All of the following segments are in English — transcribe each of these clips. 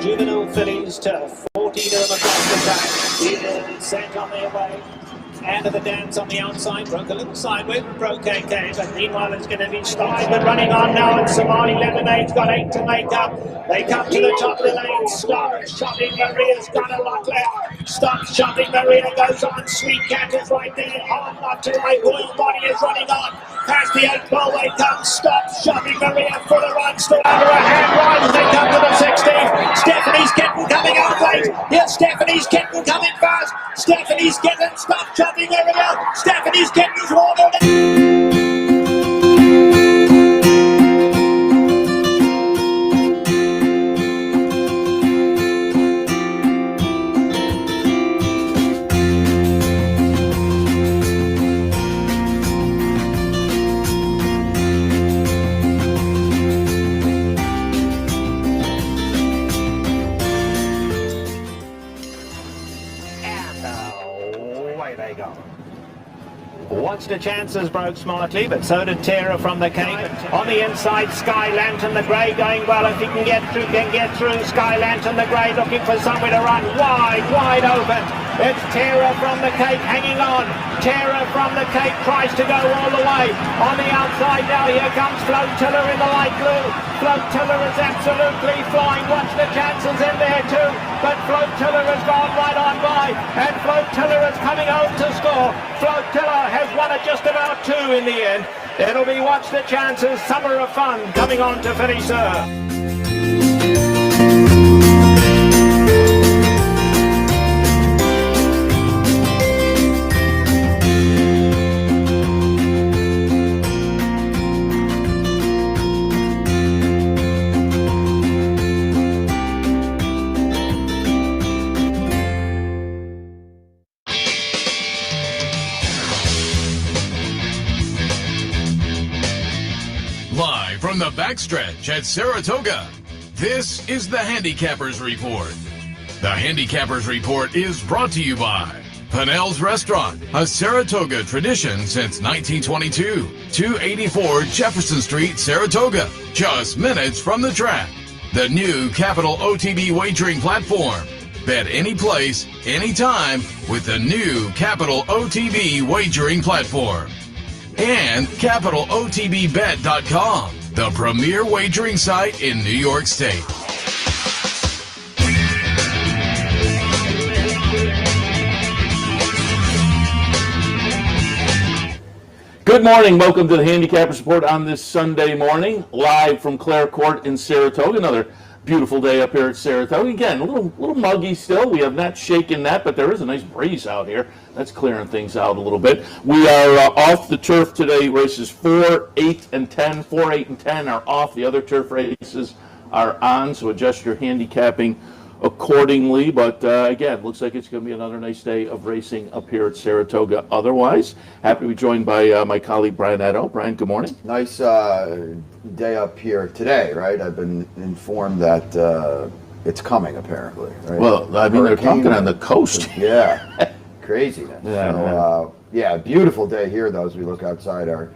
juvenile fillies to 14 of them across the track. Is sent on their way. End of the dance on the outside, broke a little sideways, broke KK, but meanwhile it's going to be stopped. But running on now, and Somali Lemonade's got 8 to make up. They come to the top of the lane. Stop Shopping Maria's got a lot left. Stop Shopping Maria goes on. Sweet Cat is right there. Hard not to right. Royal Body is running on. Past the 8 ball way comes. Stop Shopping Maria for the run. Still under a hand ride as they come to the 16. Stephanie's Kitten coming out late. Here's Stephanie's Kitten coming fast. Stephanie's Kitten. Stop Shopping Maria. Stephanie's Kitten's watered. Watched the chances, broke smartly, but so did Terra from the Cape. On the inside, Sky Lantern, the grey going well. If he can get through, Sky Lantern, the grey looking for somewhere to run. Wide open. It's Terra from the Cape hanging on. Terra from the Cape tries to go all the way. On the outside now, here comes Flotilla in the light blue. Flotilla is absolutely flying. Watch the chances in there too. But Flotilla has gone right on by. And Flotilla is coming home to score. Flotilla has won it just about 2 in the end. It'll be Watch the Chances, Summer of Fun coming on to finish her. Live from the backstretch at Saratoga, this is the Handicappers Report. The Handicappers Report is brought to you by Pinnell's Restaurant, a Saratoga tradition since 1922. 284 Jefferson Street, Saratoga, just minutes from the track. The new Capital OTB wagering platform. Bet any place, anytime with the new Capital OTB wagering platform. And CapitalOTBBet.com, the premier wagering site in New York State. Good morning. Welcome to the Handicapper's Report on this Sunday morning, live from Clare Court in Saratoga. Another beautiful day up here at Saratoga. Again, a little muggy still. We have not shaken that, but there is a nice breeze out here. That's clearing things out a little bit. We are off the turf today. Races 4, 8, and 10. 4, 8, and 10 are off. The other turf races are on, so adjust your handicapping accordingly. But again, looks like it's going to be another nice day of racing up here at Saratoga. Otherwise, happy to be joined by my colleague Brian Nadeau. Brian, good morning. Nice day up here today, right? I've been informed that it's coming, apparently. Right? Well, I mean, they're talking on the coast. Yeah, craziness. Yeah, so, yeah, beautiful day here, though, as we look outside our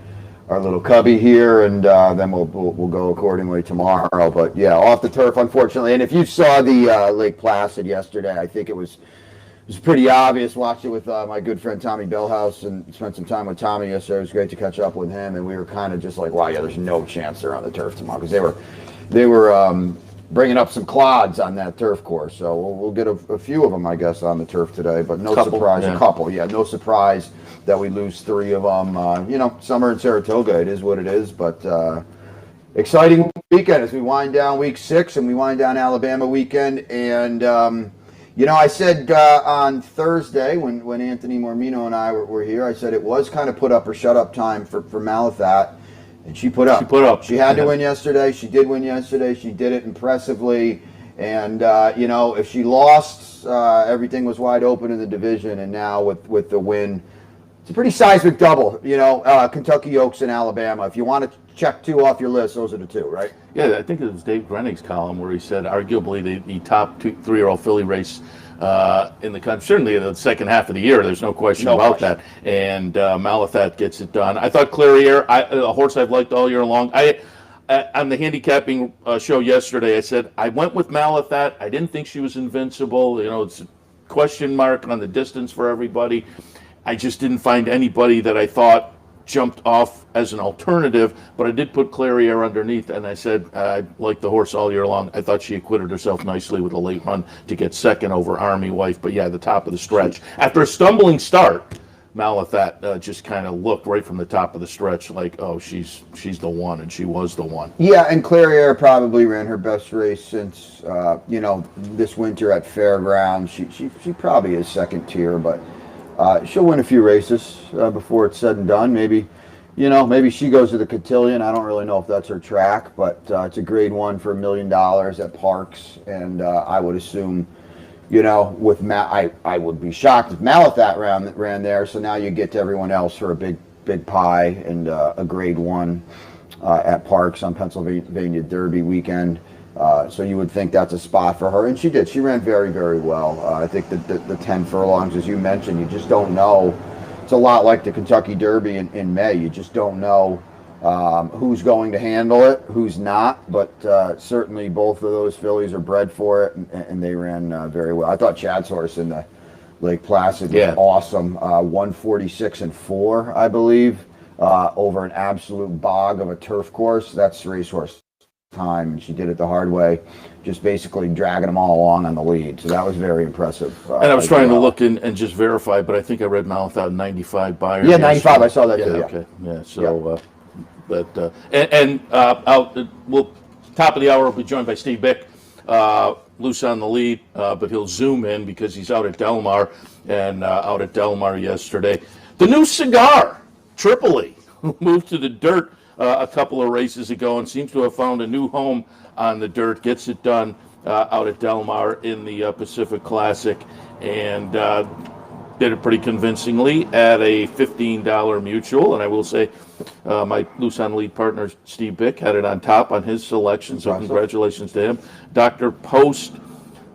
little cubby here, and then we'll go accordingly tomorrow. But yeah, off the turf, unfortunately. And if you saw the Lake Placid yesterday, I think it was pretty obvious. Watched it with my good friend Tommy Bellhouse and spent some time with Tommy yesterday. It was great to catch up with him, and we were kind of just like, wow, yeah, there's no chance they're on the turf tomorrow, because they were bringing up some clods on that turf course. So we'll get a few of them, I guess, on the turf today. But no surprise, yeah. A couple, yeah, no surprise that we lose 3 of them. Summer in Saratoga, it is what it is. But exciting weekend as we wind down week 6 and we wind down Alabama weekend. And I said on Thursday when Anthony Mormino and I were here, I said it was kind of put up or shut up time for Malathat. And she put up. She had to win yesterday. She did win yesterday. She did it impressively. And, if she lost, everything was wide open in the division. And now with the win, it's a pretty seismic double, Kentucky Oaks and Alabama. If you want to check 2 off your list, those are the 2, right? Yeah, I think it was Dave Grenig's column where he said arguably the top 3-year-old filly race in the country, certainly in the second half of the year. There's no question about that. And Malathat gets it done. I thought Clariere, a horse I've liked all year long. on the handicapping show yesterday, I said I went with Malathat. I didn't think she was invincible. You know, it's a question mark on the distance for everybody. I just didn't find anybody that I thought jumped off as an alternative, but I did put Clariere underneath, and I said I liked the horse all year long. I thought she acquitted herself nicely with a late run to get second over Army Wife, but yeah, the top of the stretch. After a stumbling start, Malathat just kind of looked right from the top of the stretch like, oh, she's the one, and she was the one. Yeah, and Clariere probably ran her best race since, this winter at Fairgrounds. She probably is second tier, but she'll win a few races before it's said and done. Maybe she goes to the Cotillion. I don't really know if that's her track, but it's a grade 1 for $1 million at Parks, and I would assume, with I would be shocked if Malathat ran there. So now you get to everyone else for a big pie and a grade 1 at Parks on Pennsylvania Derby weekend. So you would think that's a spot for her, and she did. She ran very, very well. I think the 10 furlongs, as you mentioned, you just don't know. It's a lot like the Kentucky Derby in May. You just don't know who's going to handle it, who's not. But certainly both of those fillies are bred for it, and they ran very well. I thought Chad's horse in the Lake Placid was awesome. 146-4, I believe, over an absolute bog of a turf course. That's racehorse time, and she did it the hard way, just basically dragging them all along on the lead. So that was very impressive. And I was trying to look and just verify, but I think I read Malathat 95 Beyer. Yeah, 95. I saw that too. Yeah. Okay. Yeah. So, we'll top of the hour. We'll be joined by Steve Bick, loose on the lead, but he'll zoom in because he's out at Del Mar and out at Del Mar yesterday. The new cigar, Tripoli, moved to the dirt a couple of races ago and seems to have found a new home on the dirt. Gets it done out at Del Mar in the Pacific Classic, and did it pretty convincingly at a $15 mutual. And I will say my loose on lead partner Steve Bick had it on top on his selection, so congratulations to him. Dr. Post,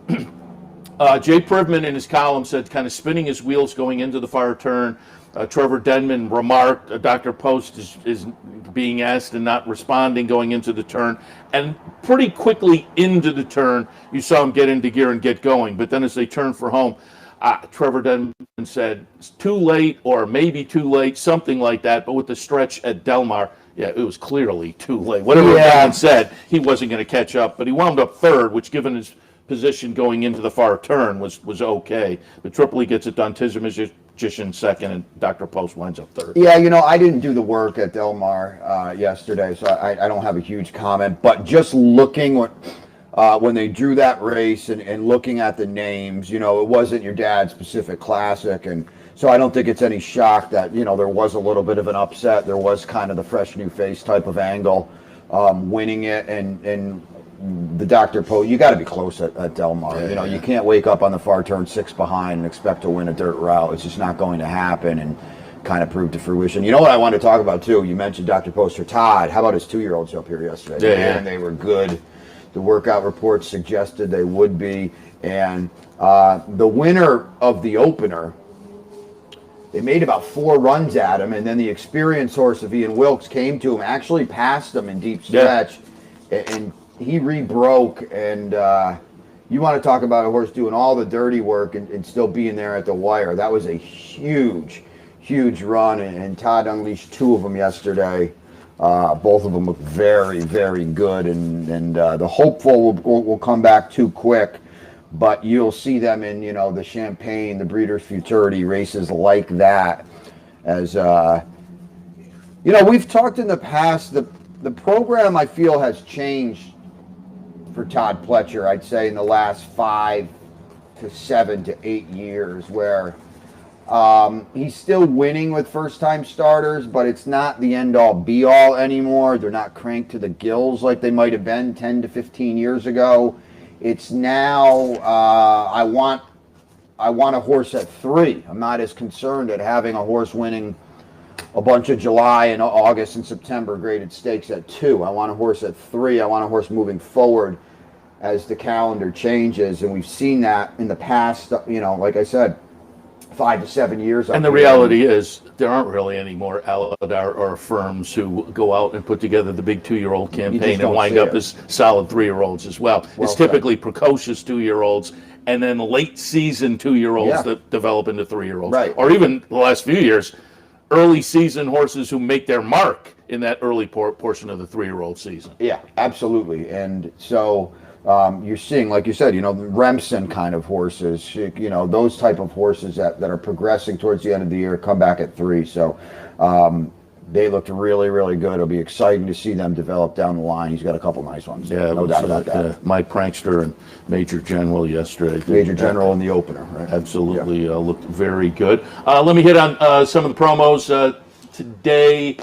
Jay Privman in his column said kind of spinning his wheels going into the far turn. Trevor Denman remarked Dr. Post is being asked and not responding going into the turn. And pretty quickly into the turn, you saw him get into gear and get going. But then as they turned for home, Trevor Denman said, it's too late or maybe too late, something like that. But with the stretch at Del Mar, yeah, it was clearly too late. Whatever Denman said, he wasn't going to catch up. But he wound up third, which given his position going into the far turn was okay. But Tripoli gets it done. Magician second, and Dr. Post winds up third. Yeah, I didn't do the work at Del Mar yesterday, so I don't have a huge comment. But just looking when they drew that race and looking at the names, it wasn't your dad's Pacific Classic, and so I don't think it's any shock that there was a little bit of an upset. There was kind of the fresh new face type of angle winning it, and the Dr. Post, you got to be close at Del Mar. You can't wake up on the far turn 6 behind and expect to win a dirt route. It's just not going to happen, and kind of proved to fruition. You know what I wanted to talk about too? You mentioned Dr. Poster Todd. How about his 2-year-olds up here yesterday? And they were good. The workout reports suggested they would be. And the winner of the opener, they made about 4 runs at him, and then the experienced horse of Ian Wilkes came to him, actually passed him in deep stretch, and he rebroke. And you want to talk about a horse doing all the dirty work and still being there at the wire. That was a huge run, and Todd unleashed 2 of them yesterday. Both of them look very, very good, and the hopeful will come back too quick, but you'll see them in the Champagne, the Breeders' Futurity races like that. As we've talked in the past, the program I feel has changed for Todd Pletcher, I'd say in the last 5 to 7 to 8 years, where he's still winning with first-time starters, but it's not the end-all, be-all anymore. They're not cranked to the gills like they might have been 10 to 15 years ago. It's now, I want a horse at 3. I'm not as concerned at having a horse winning a bunch of July and August and September graded stakes at 2. I want a horse at 3. I want a horse moving forward as the calendar changes, and we've seen that in the past, like I said, 5 to 7 years. And the reality is, there aren't really any more Aladar or firms who go out and put together the big 2-year-old campaign and wind up as solid 3-year-olds as well. It's typically precocious 2-year-olds and then late season 2-year-olds that develop into 3-year-olds. Right. Or even the last few years, early season horses who make their mark in that early portion of the 3-year-old season. Yeah, absolutely. And so you're seeing, like you said, Remsen kind of horses, those type of horses that are progressing towards the end of the year come back at 3. So they looked really, really good. It'll be exciting to see them develop down the line. He's got a couple nice ones. Yeah, no doubt about that. Mike Prankster and Major General yesterday. Major General in the opener, right? Absolutely looked very good. Let me hit on some of the promos today.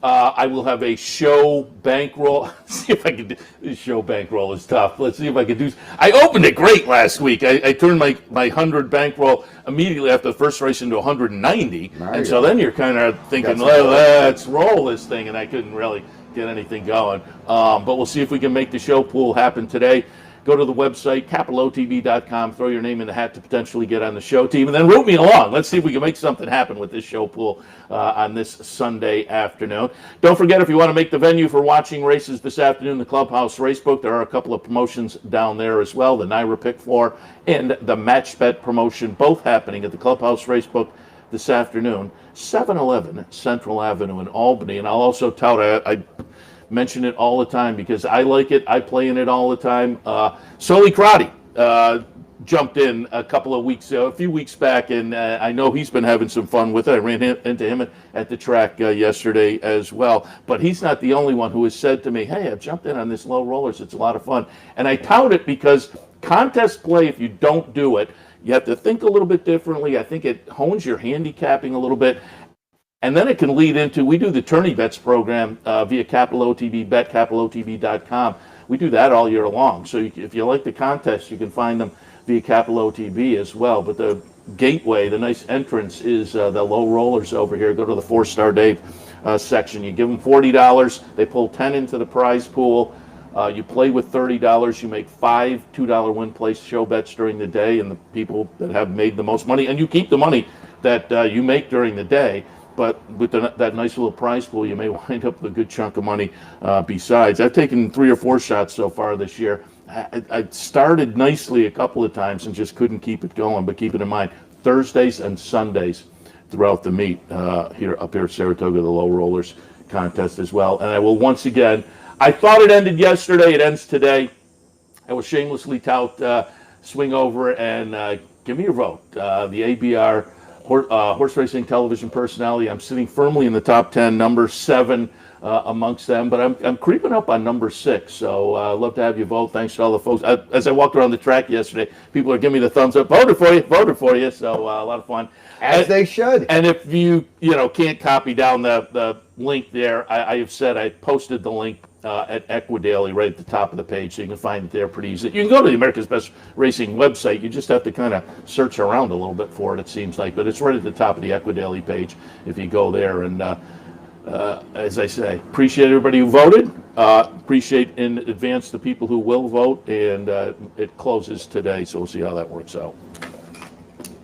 I will have a show bankroll. See if I can do. Show bankroll is tough. Let's see if I can do. I opened it great last week. I turned my 100 bankroll immediately after the first race into 190, and so then you're kind of thinking, let's roll this thing, and I couldn't really get anything going. But we'll see if we can make the show pool happen today. Go to the website, capitalotv.com, throw your name in the hat to potentially get on the show team, and then root me along. Let's see if we can make something happen with this show pool on this Sunday afternoon. Don't forget, if you want to make the venue for watching races this afternoon, the Clubhouse Racebook, there are a couple of promotions down there as well, the NYRA Pick 4 and the Match Bet promotion, both happening at the Clubhouse Racebook this afternoon, 711 Central Avenue in Albany. And I'll also tout, I mention it all the time because I like it. I play in it all the time. Soli Crotty jumped in a few weeks back, and I know he's been having some fun with it. I ran into him at the track yesterday as well. But he's not the only one who has said to me, hey, I've jumped in on this low rollers. It's a lot of fun. And I tout it because contest play, if you don't do it, you have to think a little bit differently. I think it hones your handicapping a little bit. And then it can lead into, we do the tourney bets program via Capital OTB Bet, capitalotb.com. We do that all year long. So if you like the contest, you can find them via Capital OTB as well. But the gateway, the nice entrance is the low rollers over here. Go to the 4-Star Dave section. You give them $40. They pull 10 into the prize pool. You play with $30. You make 5 $2 win place show bets during the day, and the people that have made the most money, and you keep the money that you make during the day. But with that nice little prize pool, you may wind up with a good chunk of money besides. I've taken 3 or 4 shots so far this year. I started nicely a couple of times and just couldn't keep it going. But keep it in mind, Thursdays and Sundays throughout the meet up here at Saratoga, the low rollers contest as well. And I will once again, I thought it ended yesterday. It ends today. I will shamelessly tout, swing over and give me your vote. The ABR Horse Racing Television Personality. I'm sitting firmly in the top 10, number 7 amongst them, but I'm creeping up on number 6. So I'd love to have you vote. Thanks to all the folks. As I walked around the track yesterday, people are giving me the thumbs up. Voted for you. So a lot of fun. As they should. And if you can't copy down the link there, I have said I posted the link at Equidaily right at the top of the page, so you can find it there pretty easy. You can go to the America's Best Racing website. You just have to kind of search around a little bit for it seems like, but it's right at the top of the Equidaily page if you go there. And as I say, appreciate everybody who voted. Appreciate in advance the people who will vote, and it closes today, so we'll see how that works out.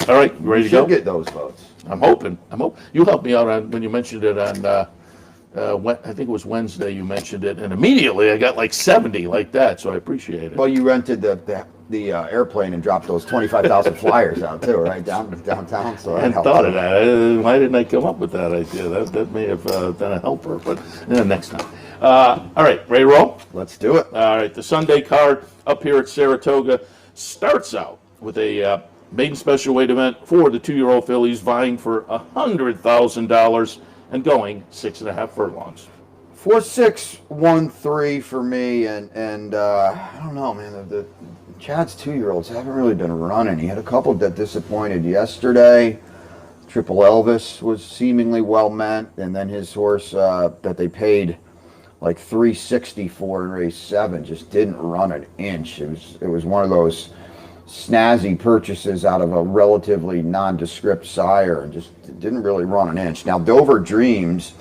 All right, you ready to go? Should get those votes. I'm hoping. You helped me out on when you mentioned it on. I think it was Wednesday you mentioned it, and immediately I got like 70 like that, so I appreciate it. Well, you rented the airplane and dropped those 25,000 flyers out too, right downtown. So I hadn't thought of that. Why didn't I come up with that idea? That may have been a helper, but next time. All right, ready to roll? Let's do it. All right, the Sunday card up here at Saratoga starts out with a maiden special weight event for the 2-year-old fillies vying for $100,000 and going 6.5 furlongs. 4-6-1-3 for me, and I don't know, man. The Chad's 2-year-olds haven't really been running. He had a couple that disappointed yesterday. Triple Elvis was seemingly well meant, and then his horse that they paid like $360 for in race 7 just didn't run an inch. It was one of those snazzy purchases out of a relatively nondescript sire and just didn't really run an inch. Now, Dover Dreams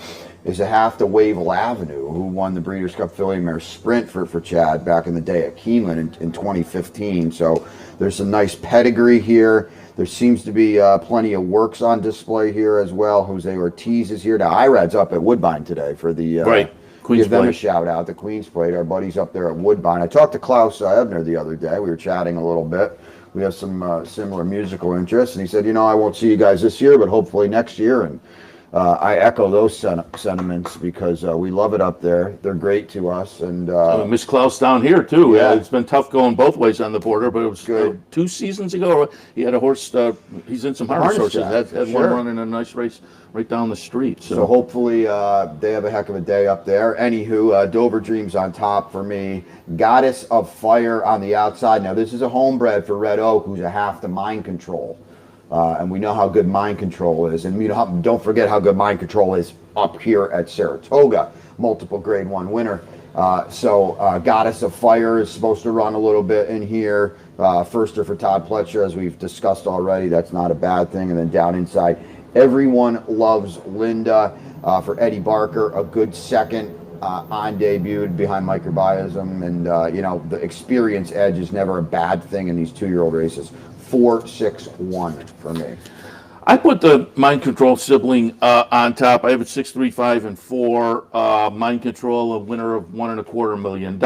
is a half to Wavell Avenue, who won the Breeders' Cup Filly Mare Sprint for Chad back in the day at Keeneland in 2015. So there's some nice pedigree here. There seems to be plenty of works on display here as well. Jose Ortiz is here. Now, Irad's up at Woodbine today for the right. Queen's give them Plate. a shout out. The Queen's Plate. Our buddies up there at Woodbine. I talked to Klaus Ebner the other day. We were chatting a little bit. We have some similar musical interests, and he said, I won't see you guys this year, but hopefully next year. And I echo those sentiments because we love it up there. They're great to us. And Miss Klaus down here too. Yeah. It's been tough going both ways on the border, but it was Good. 2 seasons ago. He had a horse. He's in some harness horses. track, Had sure. one running a nice race right down the street. So hopefully they have a heck of a day up there. Anywho, Dover Dreams on top for me. Goddess of Fire on the outside. Now, this is a homebred for Red Oak, who's a half the Mind Control. And we know how good Mind Control is. And don't forget how good Mind Control is up here at Saratoga. Multiple Grade 1 winner. So Goddess of Fire is supposed to run a little bit in here. Firster for Todd Pletcher, as we've discussed already. That's not a bad thing. And then down inside, Everyone Loves Linda for Eddie Barker. A good second on debut behind microbiome. And, the experience edge is never a bad thing in these 2-year-old races. 4-6-1 for me. I put the Mind Control sibling on top. I have it 6, 3, 5, and 4. Mind Control, a winner of $1.25 million.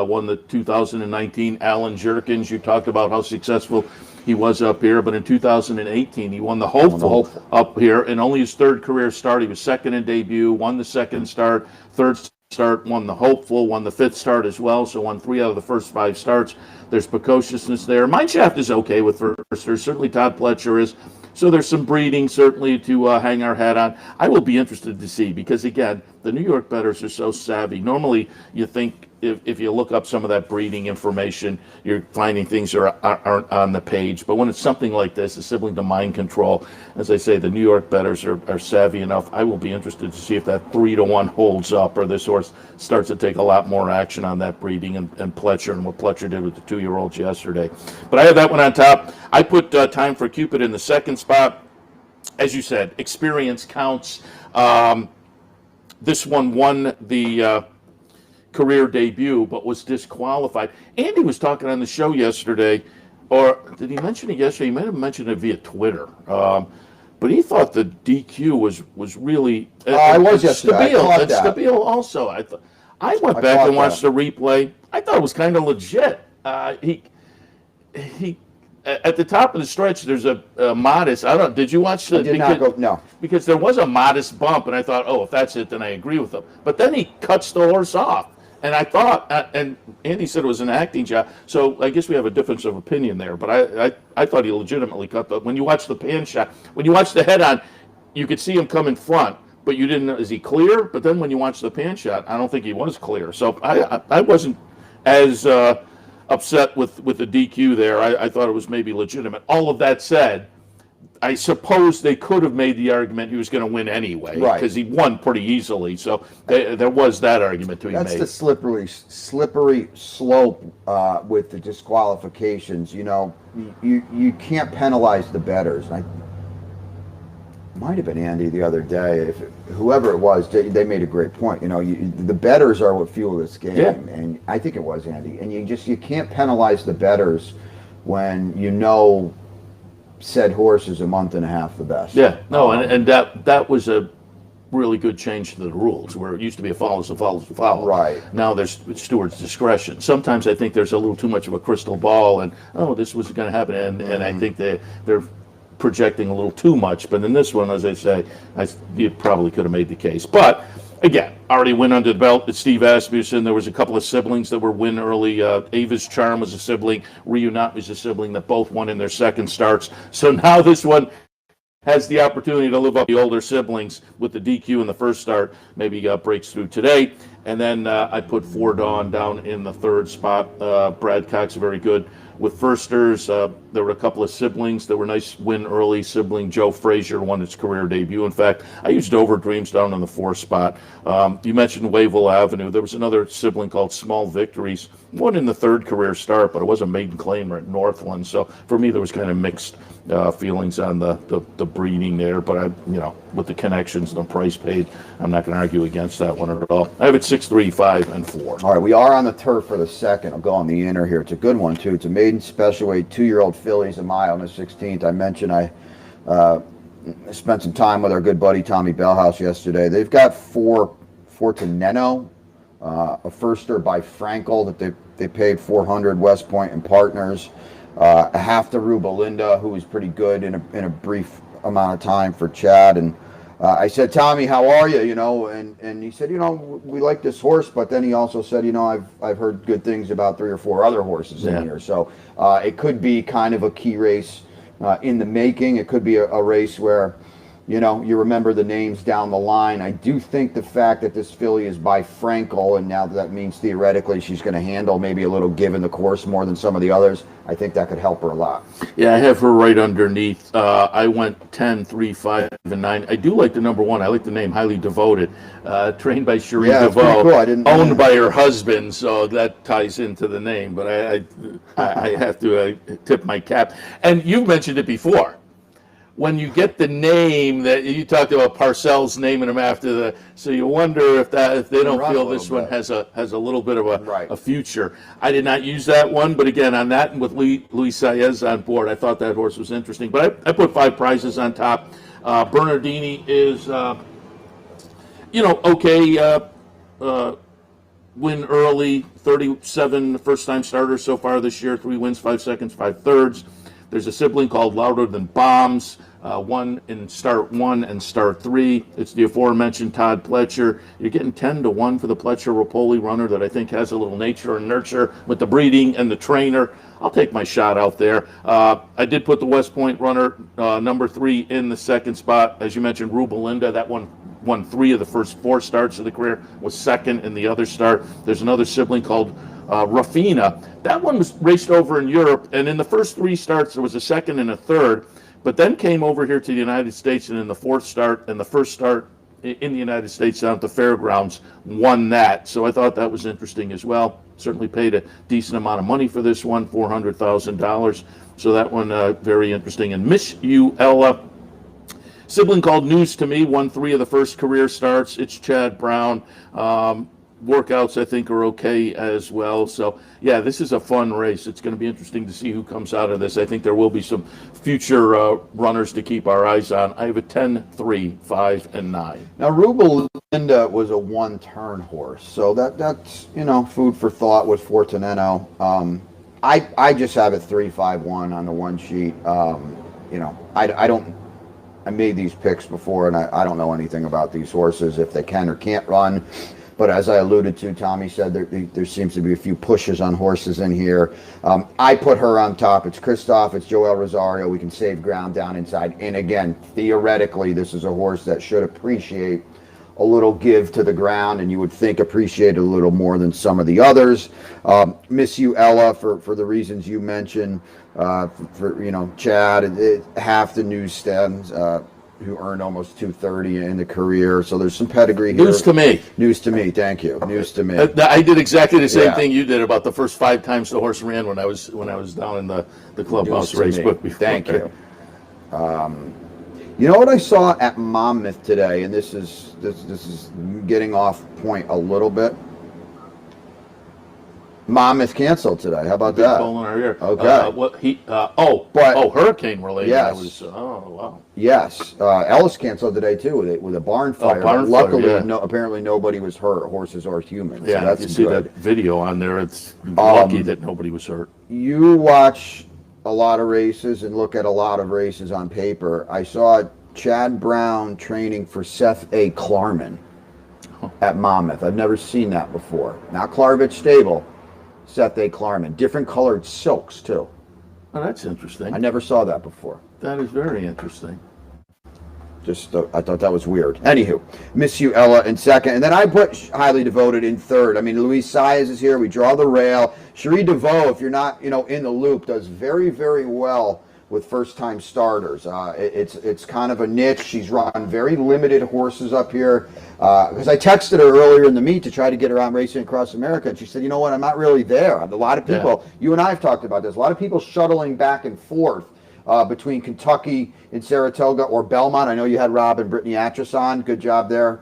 Won the 2019 Allen Jerkins. You talked about how successful he was up here, but in 2018 he won the Hopeful up here, and only his 3rd career start. He was 2nd in debut, won the 2nd start, 3rd start, won the Hopeful, won the 5th start as well, so won 3 out of the first 5 starts. There's precociousness there. Mineshaft is okay with firsters. Certainly Todd Pletcher is. So there's some breeding certainly to hang our hat on. I will be interested to see because, again, the New York bettors are so savvy. Normally you think if you look up some of that breeding information, you're finding things that aren't on the page. But when it's something like this, a sibling to Mind Control, as I say, the New York bettors are savvy enough. I will be interested to see if that 3-1 holds up or this horse starts to take a lot more action on that breeding and Pletcher and what Pletcher did with the 2-year-olds yesterday. But I have that one on top. I put Time for Cupid in the 2nd spot. As you said, experience counts. This one won the career debut, but was disqualified. Andy was talking on the show yesterday, or did he mention it yesterday? He might have mentioned it via Twitter. But he thought the DQ was really I was yesterday. Stabile also. I went back and watched the replay. I thought it was kind of legit. He at the top of the stretch, there's a modest. Did you watch the? No. Because there was a modest bump, and I thought, if that's it, then I agree with him. But then he cuts the horse off, and I thought, and Andy said it was an acting job. So I guess we have a difference of opinion there. But I thought he legitimately cut the. When you watch the pan shot, when you watch the head on, you could see him come in front, but you didn't know, is he clear? But then when you watch the pan shot, I don't think he was clear. So I wasn't as upset with the DQ there. I thought it was maybe legitimate. All of that said, I suppose they could have made the argument he was going to win anyway, because he won pretty easily. So there was that argument to be made. That's the slippery slope with the disqualifications. You can't penalize the bettors. Might have been Andy the other day. Whoever it was, they made a great point. The bettors are what fuel this game, and I think it was Andy. And you can't penalize the bettors when said horse is a month and a half the best. Yeah, no, and that was a really good change to the rules, where it used to be a foul is a foul is a foul. Right. Now there's steward's discretion. Sometimes I think there's a little too much of a crystal ball, and this was going to happen, and I think they're projecting a little too much. But in this one, as I say, you probably could have made the case. But again, already win under the belt. It's Steve Asmussen. There was a couple of siblings that were win early. Ava's Charm was a sibling. Reunite was a sibling that both won in their 2nd starts. So now this one has the opportunity to live up the older siblings with the DQ in the 1st start. Maybe breaks through today. And then I put Four Dawn down in the 3rd spot. Brad Cox, very good. With firsters, there were a couple of siblings that were nice win early. Sibling Joe Frazier won its career debut. In fact, I used Dover Dreams down in the 4th spot. You mentioned Wayville Avenue. There was another sibling called Small Victories, won in the 3rd career start, but it was a maiden claimer at Northland. So for me, there was kind of mixed feelings on the breeding there. But with the connections and the price paid, I'm not going to argue against that one at all. I have it 6, 6, 3, 5, and 4. All right, we are on the turf for the second. I'll go on the inner here. It's a good one, too. It's a maiden special weight, 2-year-old fillies, a mile on the 16th. I mentioned I spent some time with our good buddy Tommy Bellhouse yesterday. They've got four to Nadeau, a firster by Frankel that they paid $400, West Point and Partners, a half to Rubelinda, who was pretty good in a brief amount of time for Chad. And I said, Tommy, how are you? You know, and he said, you know, we like this horse, but then he also said, you know, I've heard good things about 3 or 4 other horses in here. So it could be kind of a key race in the making. It could be a race where, you know, you remember the names down the line. I do think the fact that this filly is by Frankel, and now that means theoretically she's going to handle maybe a little give in the course more than some of the others, I think that could help her a lot. Yeah, I have her right underneath. I went 10, 3, 5, and 9. I do like the number 1. I like the name Highly Devoted. Trained by Cherie DeVoe, cool. owned by her husband, so that ties into the name. But I have to tip my cap. And you've mentioned it before. When you get the name that you talked about, Parcells naming them after so you wonder if they don't feel this one has a little bit of a future. I did not use that one, but again, on that and with Luis Saez on board, I thought that horse was interesting. But I put 5 prizes on top. Bernardini is, okay. Win early, 37 first-time starters so far this year, 3 wins, 5 seconds, 5 thirds. There's a sibling called Louder Than Bombs, 1 in start 1 and start 3. It's the aforementioned Todd Pletcher. You're getting 10 to 1 for the Pletcher Rapoli runner that I think has a little nature and nurture with the breeding and the trainer. I'll take my shot out there. I did put the West Point runner, number 3, in the second spot. As you mentioned, Rubelinda, that one won 3 of the first 4 starts of the career, was second in the other start. There's another sibling called Rafina. That one was raced over in Europe, and in the first 3 starts there was a second and a third, but then came over here to the United States, and in the 4th start and the first start in the United States down at the fairgrounds won that. So I thought that was interesting as well. Certainly paid a decent amount of money for this one, $400,000. So that one very interesting. And Miss You Ella, sibling called News to Me, won 3 of the first career starts. It's Chad Brown. Workouts, I think, are okay as well. So, yeah, this is a fun race. It's going to be interesting to see who comes out of this. I think there will be some future runners to keep our eyes on. I have a 10, 3, 5, and 9. Now, Rubelinda was a 1-turn horse, so that's, you know, food for thought with Fortuneno. I just have it 3, 5, 1 on the 1 sheet. You know, I made these picks before, and I don't know anything about these horses, if they can or can't run. But as I alluded to, Tommy said there seems to be a few pushes on horses in here. I put her on top. It's Christoph. It's Joel Rosario. We can save ground down inside. And again, theoretically, this is a horse that should appreciate a little give to the ground, and you would think appreciate it a little more than some of the others. Miss You Ella, for the reasons you mentioned, for you know, Chad, half the news stems, who earned almost $230 in the career. So there's some pedigree here. News to me. News to me. Thank you. News to me. I did exactly the same thing you did about the first 5 times the horse ran when I was down in the clubhouse race book before. Thank you. You know what I saw at Monmouth today, and this is getting off point a little bit. Monmouth canceled today. How about that? Hole in our ear. Okay. Hurricane related. Yes. Wow. Yes. Ellis canceled today too with a barn fire. Luckily, apparently nobody was hurt, horses or humans. Yeah, so that's you see good. that video on there. It's lucky that nobody was hurt. You watch a lot of races and look at a lot of races on paper. I saw Chad Brown training for Seth A. Klarman at Monmouth. I've never seen that before. Not Clarvich Stable. Seth A. Klarman. Different colored silks, too. Oh, that's interesting. I never saw that before. That is very interesting. I thought that was weird. Anywho, Miss You Ella in second. And then I put Highly Devoted in third. I mean, Luis Saez is here. We draw the rail. Cherie DeVoe, if you're not, you know, in the loop, does very, very well with first-time starters. It's kind of a niche. She's run very limited horses up here. Because I texted her earlier in the meet to try to get her on Racing Across America, and she said, you know what, I'm not really there. A lot of people, you and I have talked about this, a lot of people shuttling back and forth between Kentucky and Saratoga or Belmont. I know you had Rob and Brittany Atras on. Good job there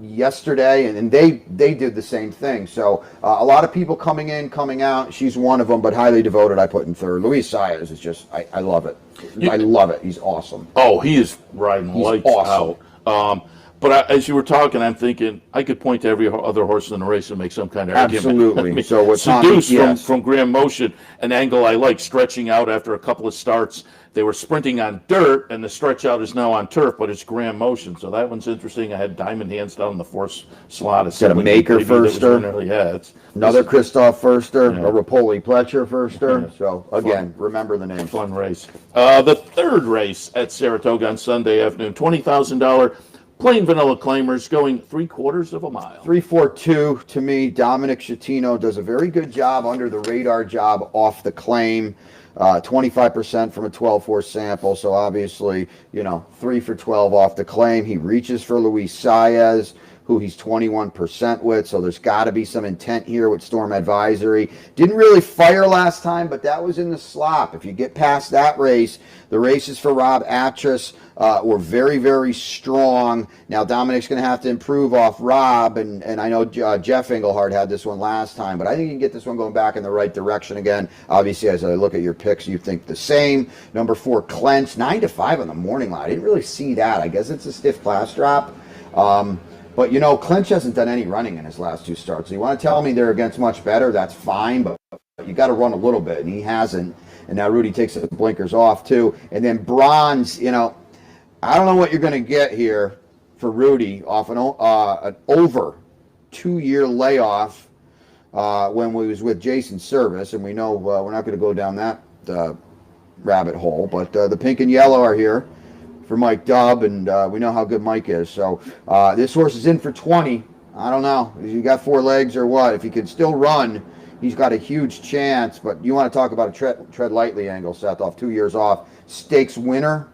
yesterday, and they did the same thing. So a lot of people coming in, coming out. She's one of them, but highly devoted. I put in third. Luis Saez is just, I love it. I love it. He's awesome. Oh, he is riding lights awesome. out. But as you were talking, I'm thinking I could point to every other horse in the race and make some kind of argument. Absolutely. I mean, So what Seduced from Grand Motion, an angle I like, stretching out after a couple of starts. They were sprinting on dirt, and the stretch out is now on turf, but it's Grand Motion. So that one's interesting. I had Diamond Hands down in the fourth slot. Got a Maker Firster. Yeah, another Christoph Firster, Yeah. a Rapoli Pletcher Firster. Yeah. So again, remember the name. Fun race. The third race at Saratoga on Sunday afternoon, $20,000 plain vanilla claimers going 3/4 of a mile. 342 to me. Dominic Schettino does a very good job under the radar job off the claim. 25% from a 12-4 sample. So obviously, 3 for 12 off the claim. He reaches for Luis Saez, who he's 21% with. So there's got to be some intent here with Storm Advisory. Didn't really fire last time, but that was in the slop. If you get past that race, the races for Rob Atras were very, very strong. Now Dominic's going to have to improve off Rob, and I know Jeff Engelhardt had this one last time, but I think you can get this one going back in the right direction again. Obviously, as I look at your picks, you think the same. Number 4, Clench, 9-5 on the morning line. I didn't really see that. I guess it's a stiff class drop. But, Clench hasn't done any running in his last 2 starts. So you want to tell me they're against much better, that's fine, but you got to run a little bit, and he hasn't. And now Rudy takes the blinkers off, too. And then Bronze, I don't know what you're going to get here for Rudy off an over 2-year layoff when we was with Jason Service, and we know we're not going to go down that rabbit hole. But the pink and yellow are here for Mike Dubb, and we know how good Mike is. So this horse is in for 20. I don't know. You got 4 legs or what? If he could still run, he's got a huge chance. But you want to talk about a tread lightly angle, Seth, off 2 years off. Stakes winner.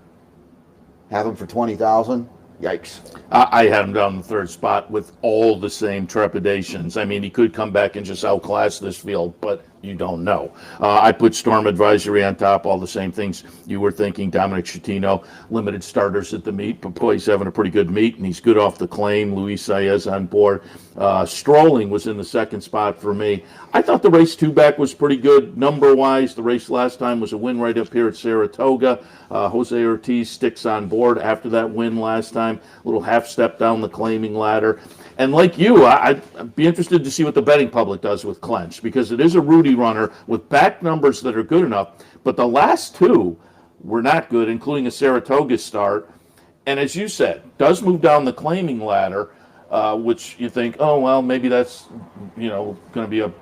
Have him for 20,000. Yikes. I had him down in the third spot with all the same trepidations. I mean, he could come back and just outclass this field, but you don't know. I put Storm Advisory on top, all the same things you were thinking. Dominic Schettino, limited starters at the meet, but boy, he's having a pretty good meet, and he's good off the claim. Luis Saez on board. Strolling was in the second spot for me. I thought the race 2 back was pretty good number-wise. The race last time was a win right up here at Saratoga. Jose Ortiz sticks on board after that win last time. A little half step down the claiming ladder. And like you, I'd be interested to see what the betting public does with Clench, because it is a Rudy runner with back numbers that are good enough, but the last 2 were not good, including a Saratoga start. And as you said, does move down the claiming ladder, which you think, oh, well, maybe that's, going to be a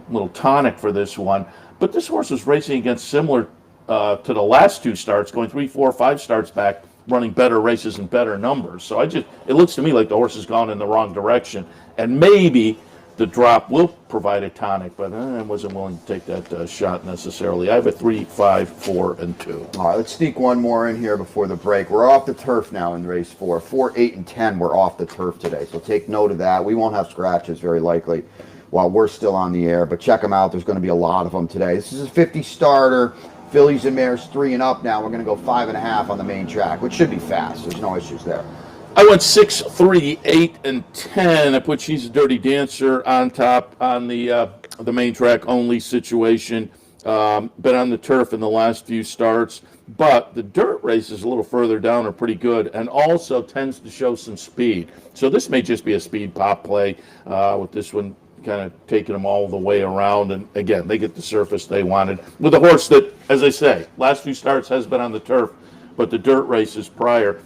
little tonic for this one. But this horse was racing against similar to the last 2 starts, going 3, 4, 5 starts back, running better races and better numbers. So it looks to me like the horse has gone in the wrong direction. And maybe the drop will provide a tonic, but I wasn't willing to take that shot necessarily. I have a 3, 5, 4, and 2. All right, let's sneak one more in here before the break. We're off the turf now in race 4. 4, 8, and 10 we're off the turf today, so take note of that. We won't have scratches very likely while we're still on the air, but check them out. There's going to be a lot of them today. This is a 50 starter. Fillies and mares 3 and up now. We're going to go 5.5 on the main track, which should be fast. There's no issues there. I went 6, 3, 8, and 10. I put She's a Dirty Dancer on top on the main track only situation. Been on the turf in the last few starts, but the dirt races a little further down are pretty good, and also tends to show some speed. So this may just be a speed pop play with this one kind of taking them all the way around. And again, they get the surface they wanted with a horse that, as I say, last few starts has been on the turf, but the dirt races prior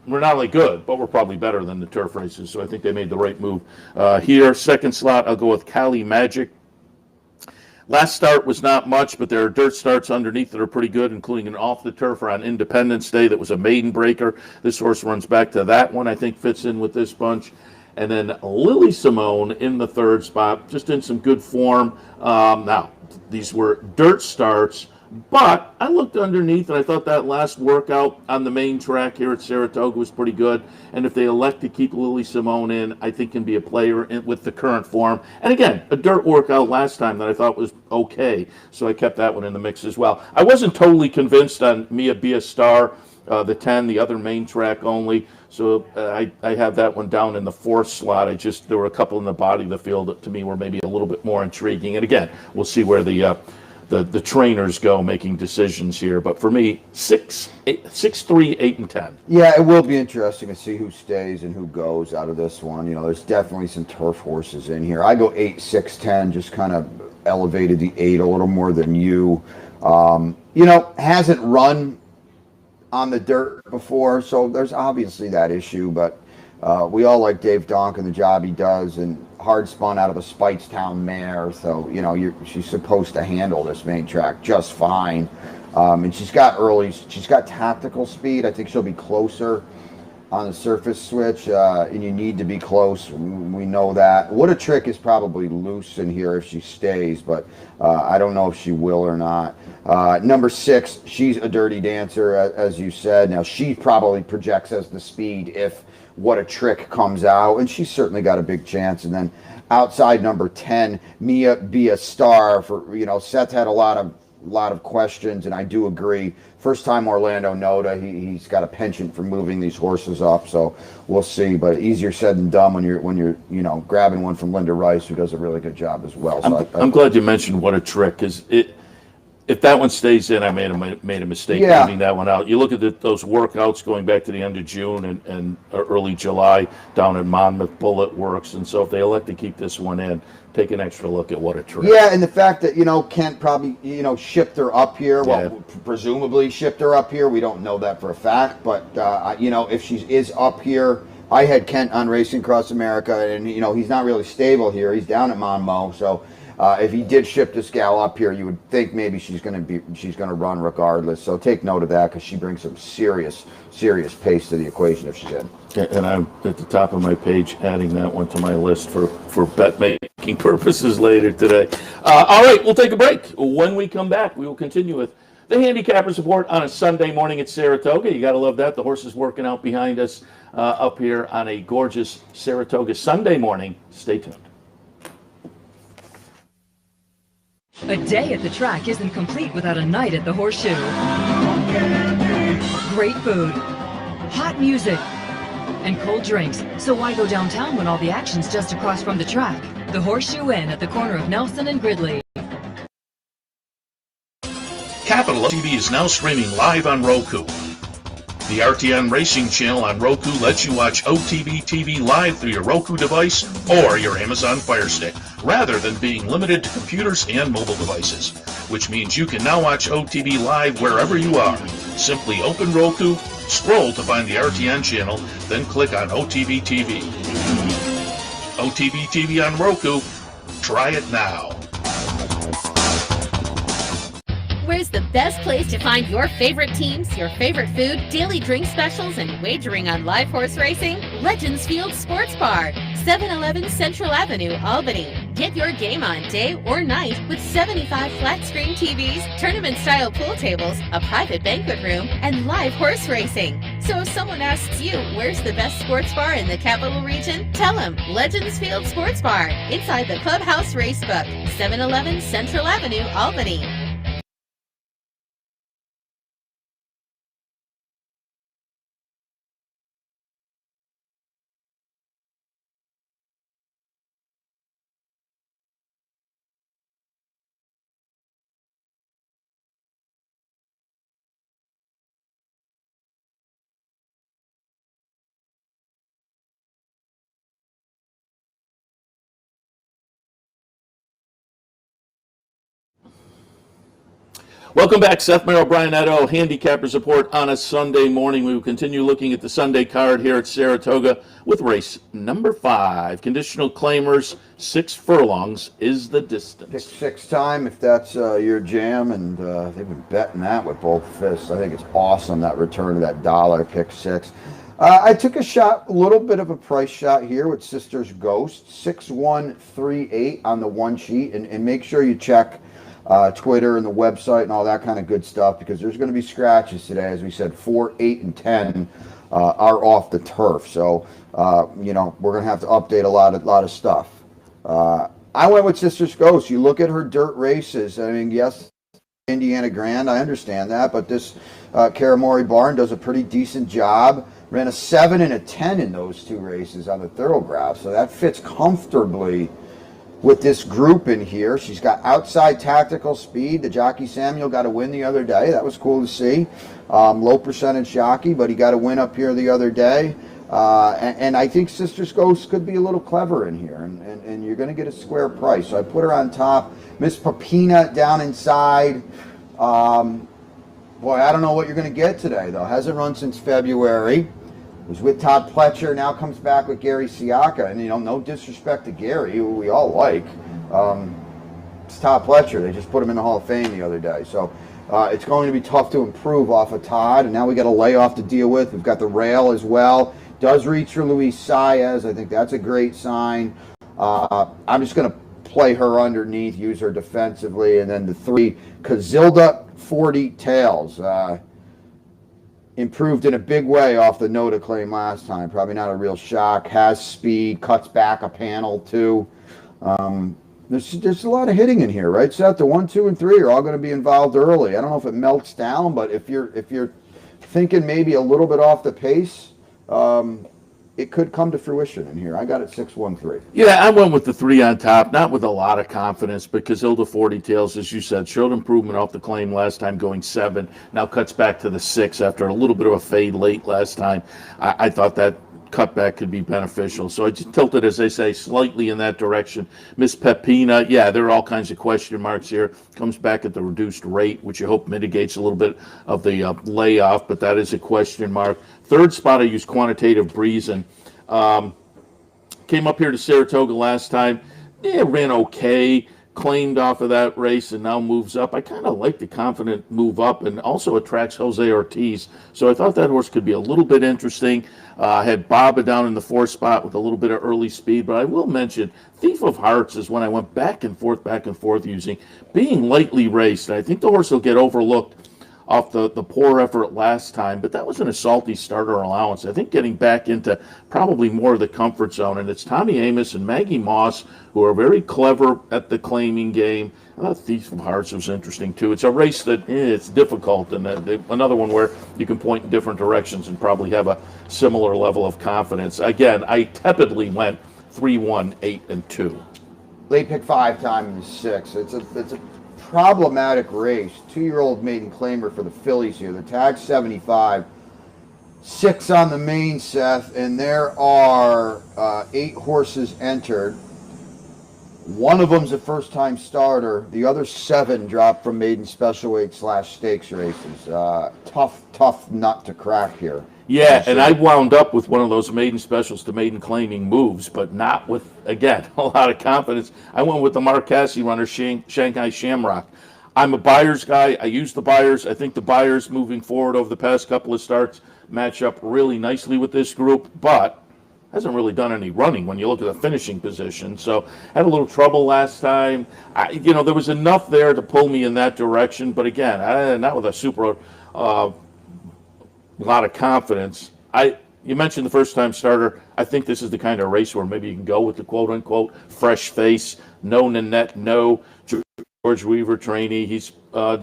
were not only good, but were probably better than the turf races. So I think they made the right move here. Second slot, I'll go with Cali Magic. Last start was not much, but there are dirt starts underneath that are pretty good, including an off the turf on Independence Day that was a maiden breaker. This horse runs back to that one. I think fits in with this bunch. And then Lily Simone in the third spot, just in some good form. Now, these were dirt starts, But I looked underneath, and I thought that last workout on the main track here at Saratoga was pretty good. And if they elect to keep Lily Simone in, I think can be a player with the current form. And again, a dirt workout last time that I thought was okay, so I kept that one in the mix as well. I wasn't totally convinced on Mia Be a Star, the 10, the other main track only. So I have that one down in the 4th slot. There were a couple in the body of the field that to me were maybe a little bit more intriguing. And again, we'll see where the trainers go making decisions here. But for me, 6, 3, 8, and 10. Yeah, it will be interesting to see who stays and who goes out of this one. You know, there's definitely some turf horses in here. I go 8, 6, 10, just kind of elevated the 8 a little more than you. You know, hasn't run on the dirt before, so there's obviously that issue, but we all like Dave Donk and the job he does, and hard spun out of a Speightstown mare, so you know she's supposed to handle this main track just fine. And she's got tactical speed. I think she'll be closer on the surface switch, and you need to be close. We know that. What a Trick is probably loose in here if she stays, but I don't know if she will or not. Number 6, she's a Dirty Dancer, as you said. Now, she probably projects as the speed if What a Trick comes out, and she's certainly got a big chance. And then outside number 10, Mia Be a Star. For Seth had a lot of questions, and I do agree. First time Orlando Noda, he's got a penchant for moving these horses up, so we'll see. But easier said than done when you're grabbing one from Linda Rice, who does a really good job as well. So I'm glad you mentioned What a Trick, because if that one stays in, I made a mistake leaving that one out. You look at those workouts going back to the end of June and early July down in Monmouth, Bullet Works, and so if they elect to keep this one in, take an extra look at What a Trick. Yeah, and the fact that Kent probably shipped her up here. Well, presumably shipped her up here. We don't know that for a fact, but if she is up here, I had Kent on Racing Across America, and he's not really stable here. He's down at Monmouth, so. If he did ship this gal up here, you would think maybe she's going to run regardless. So take note of that, because she brings some serious pace to the equation if she's in. Yeah, and I'm at the top of my page adding that one to my list for bet making purposes later today. All right, we'll take a break. When we come back, we will continue with the Handicapper's Report on a Sunday morning at Saratoga. You got to love that. The horses working out behind us up here on a gorgeous Saratoga Sunday morning. Stay tuned. A day at the track isn't complete without a night at the Horseshoe. Great food, hot music, and cold drinks. So why go downtown when all the action's just across from the track? The Horseshoe Inn at the corner of Nelson and Gridley. Capital TV is now streaming live on Roku. The RTN Racing channel on Roku lets you watch OTB TV live through your Roku device or your Amazon Fire Stick, rather than being limited to computers and mobile devices, which means you can now watch OTB live wherever you are. Simply open Roku, scroll to find the RTN channel, then click on OTB TV. OTB TV on Roku. Try it now. Where's the best place to find your favorite teams, your favorite food, daily drink specials, and wagering on live horse racing? Legends Field Sports Bar, 711 Central Avenue, Albany. Get your game on day or night with 75 flat-screen TVs, tournament-style pool tables, a private banquet room, and live horse racing. So if someone asks you, where's the best sports bar in the capital region? Tell them Legends Field Sports Bar, inside the Clubhouse Racebook, 711 Central Avenue, Albany. Welcome back. Seth, Merrow, Brian Nadeau, Handicapper's Report on a Sunday morning. We will continue looking at the Sunday card here at Saratoga with race number 5. Conditional claimers, 6 furlongs is the distance. Pick 6 time if that's your jam, and they've been betting that with both fists. I think it's awesome, that return of that dollar, pick 6. I took a little bit of a price shot here with Sisters Ghost, 6138 on the one sheet, and make sure you check Twitter and the website and all that kind of good stuff, because there's going to be scratches today. As we said, 4, 8, and 10 are off the turf. So, we're going to have to update a lot of stuff. I went with Sisters Ghost. You look at her dirt races. I mean, yes, Indiana Grand, I understand that, but this Karamori barn does a pretty decent job. Ran a 7 and a 10 in those 2 races on the Thoroughgraph, so that fits comfortably with this group in here. She's got outside tactical speed. The jockey Samuel got a win the other day. That was cool to see. Low percentage jockey, but he got a win up here the other day. And I think Sisters Ghost could be a little clever in here, and you're going to get a square price. So I put her on top. Miss Papina down inside. Boy, I don't know what you're going to get today, though. Hasn't run since February. Was with Todd Pletcher, now comes back with Gary Siaka. And, no disrespect to Gary, who we all like. It's Todd Pletcher. They just put him in the Hall of Fame the other day. So it's going to be tough to improve off of Todd. And now we got a layoff to deal with. We've got the rail as well. Does reach for Luis Saez. I think that's a great sign. I'm just going to play her underneath, use her defensively. And then the 3, Kazilda 40 Tails. Improved in a big way off the Noda claim last time. Probably not a real shock. Has speed, cuts back a panel too. There's a lot of hitting in here, right, Seth? The 1, 2, and 3 are all going to be involved early. I don't know if it melts down, but if you're thinking maybe a little bit off the pace, it could come to fruition in here. I got it 6-1-3. Yeah, I went with the 3 on top, not with a lot of confidence, because Hilda 40 Tails, as you said, showed improvement off the claim last time, going 7. Now cuts back to the 6 after a little bit of a fade late last time. I thought that cutback could be beneficial. So I just tilted, as they say, slightly in that direction. Miss Pepina, yeah, there are all kinds of question marks here. Comes back at the reduced rate, which you hope mitigates a little bit of the layoff, but that is a question mark. 3rd spot, I used Quantitative Breezin'. Came up here to Saratoga last time. Yeah, ran okay. Claimed off of that race and now moves up. I kind of like the confident move up, and also attracts Jose Ortiz. So I thought that horse could be a little bit interesting. Had Baba down in the 4th spot with a little bit of early speed, but I will mention Thief of Hearts is when I went back and forth using, being lightly raced. I think the horse will get overlooked off the poor effort last time, but that was an salty starter allowance. I think getting back into probably more of the comfort zone, and it's Tommy Amos and Maggie Moss, who are very clever at the claiming game. I thought Thief of Hearts was interesting too. It's a race that it's difficult, and another one where you can point in different directions and probably have a similar level of confidence. Again, I tepidly went 3-1, 8, and 2. Late pick 5 time in the 6. It's a problematic race. 2-year-old maiden claimer for the fillies here. The tag's 75. 6 on the main, Seth, and there are 8 horses entered. One of them's a first-time starter. The other 7 dropped from maiden special weight / stakes races. Tough nut to crack here. Yeah, and I wound up with one of those maiden specials to maiden claiming moves, but not with, again, a lot of confidence. I went with the Mark Cassidy runner, Shanghai Shamrock. I'm a buyers guy. I use the buyers. I think the buyers moving forward over the past couple of starts match up really nicely with this group, but hasn't really done any running when you look at the finishing position. So had a little trouble last time. There was enough there to pull me in that direction, but again, not with a super lot of confidence. You mentioned the first-time starter. I think this is the kind of race where maybe you can go with the quote-unquote fresh face. No Nanette, no George Weaver trainee. He's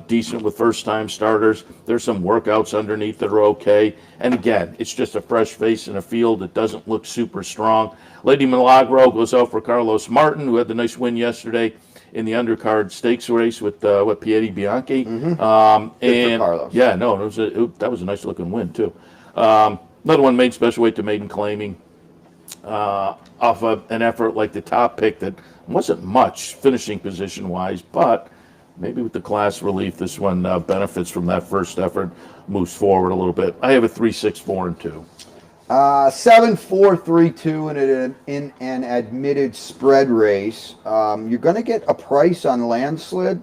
decent with first-time starters. There's some workouts underneath that are okay. And again, it's just a fresh face in a field that doesn't look super strong. Lady Milagro goes out for Carlos Martin, who had the nice win yesterday in the undercard stakes race with Piedi Bianchi. Mm-hmm. And Carlos. Yeah, no, that was a nice looking win too. Another one made special weight to maiden claiming off of an effort like the top pick that wasn't much finishing position wise, but maybe with the class relief, this one benefits from that first effort, moves forward a little bit. I have a 3, 6, 4, and 2. 7, 4, 3, 2 in an admitted spread race. You're going to get a price on landslid,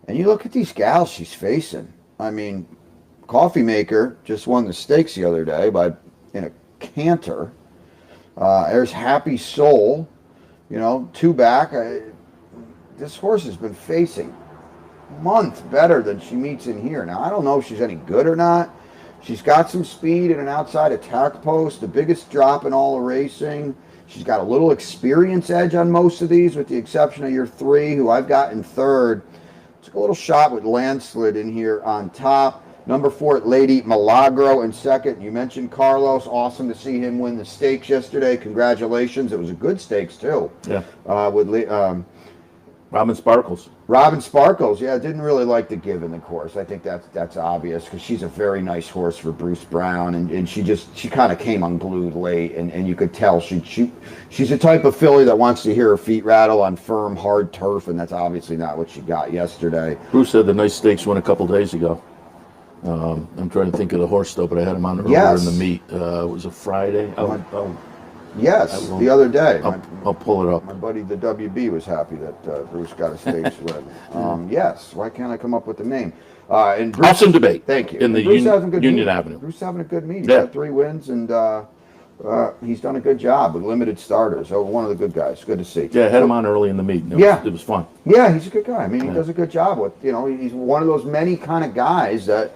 and you look at these gals she's facing. I mean, Coffee Maker just won the stakes the other day in a canter. There's Happy Soul, 2 back. This horse has been facing month better than she meets in here. Now, I don't know if she's any good or not. She's got some speed and an outside attack post, the biggest drop in all of racing. She's got a little experience edge on most of these, with the exception of your 3, who I've got in 3rd. Took a little shot with landslide in here on top. Number 4 at Lady Milagro in 2nd. You mentioned Carlos. Awesome to see him win the stakes yesterday. Congratulations. It was a good stakes, too. Yeah. With Robin Sparkles. Robin Sparkles, yeah, didn't really like the give in the course. I think that's obvious, because she's a very nice horse for Bruce Brown, and she kind of came unglued late, and you could tell she's the type of filly that wants to hear her feet rattle on firm, hard turf, and that's obviously not what she got yesterday. Bruce had the nice stakes win a couple days ago. I'm trying to think of the horse, though, but I had him on earlier in the meet. It was a Friday. Yes, the other day. I'll pull it up. My buddy, the WB, was happy that Bruce got a stakes win. Yes, why can't I come up with the name? And Bruce, Awesome debate. Thank you. In the Union Avenue. Bruce having a good meet. He's Yeah. got 3 wins, and he's done a good job with limited starters. So one of the good guys. Good to see. Yeah, I had him on early in the meet. It was fun. Yeah, he's a good guy. I mean, he does a good job with, he's one of those many kind of guys that,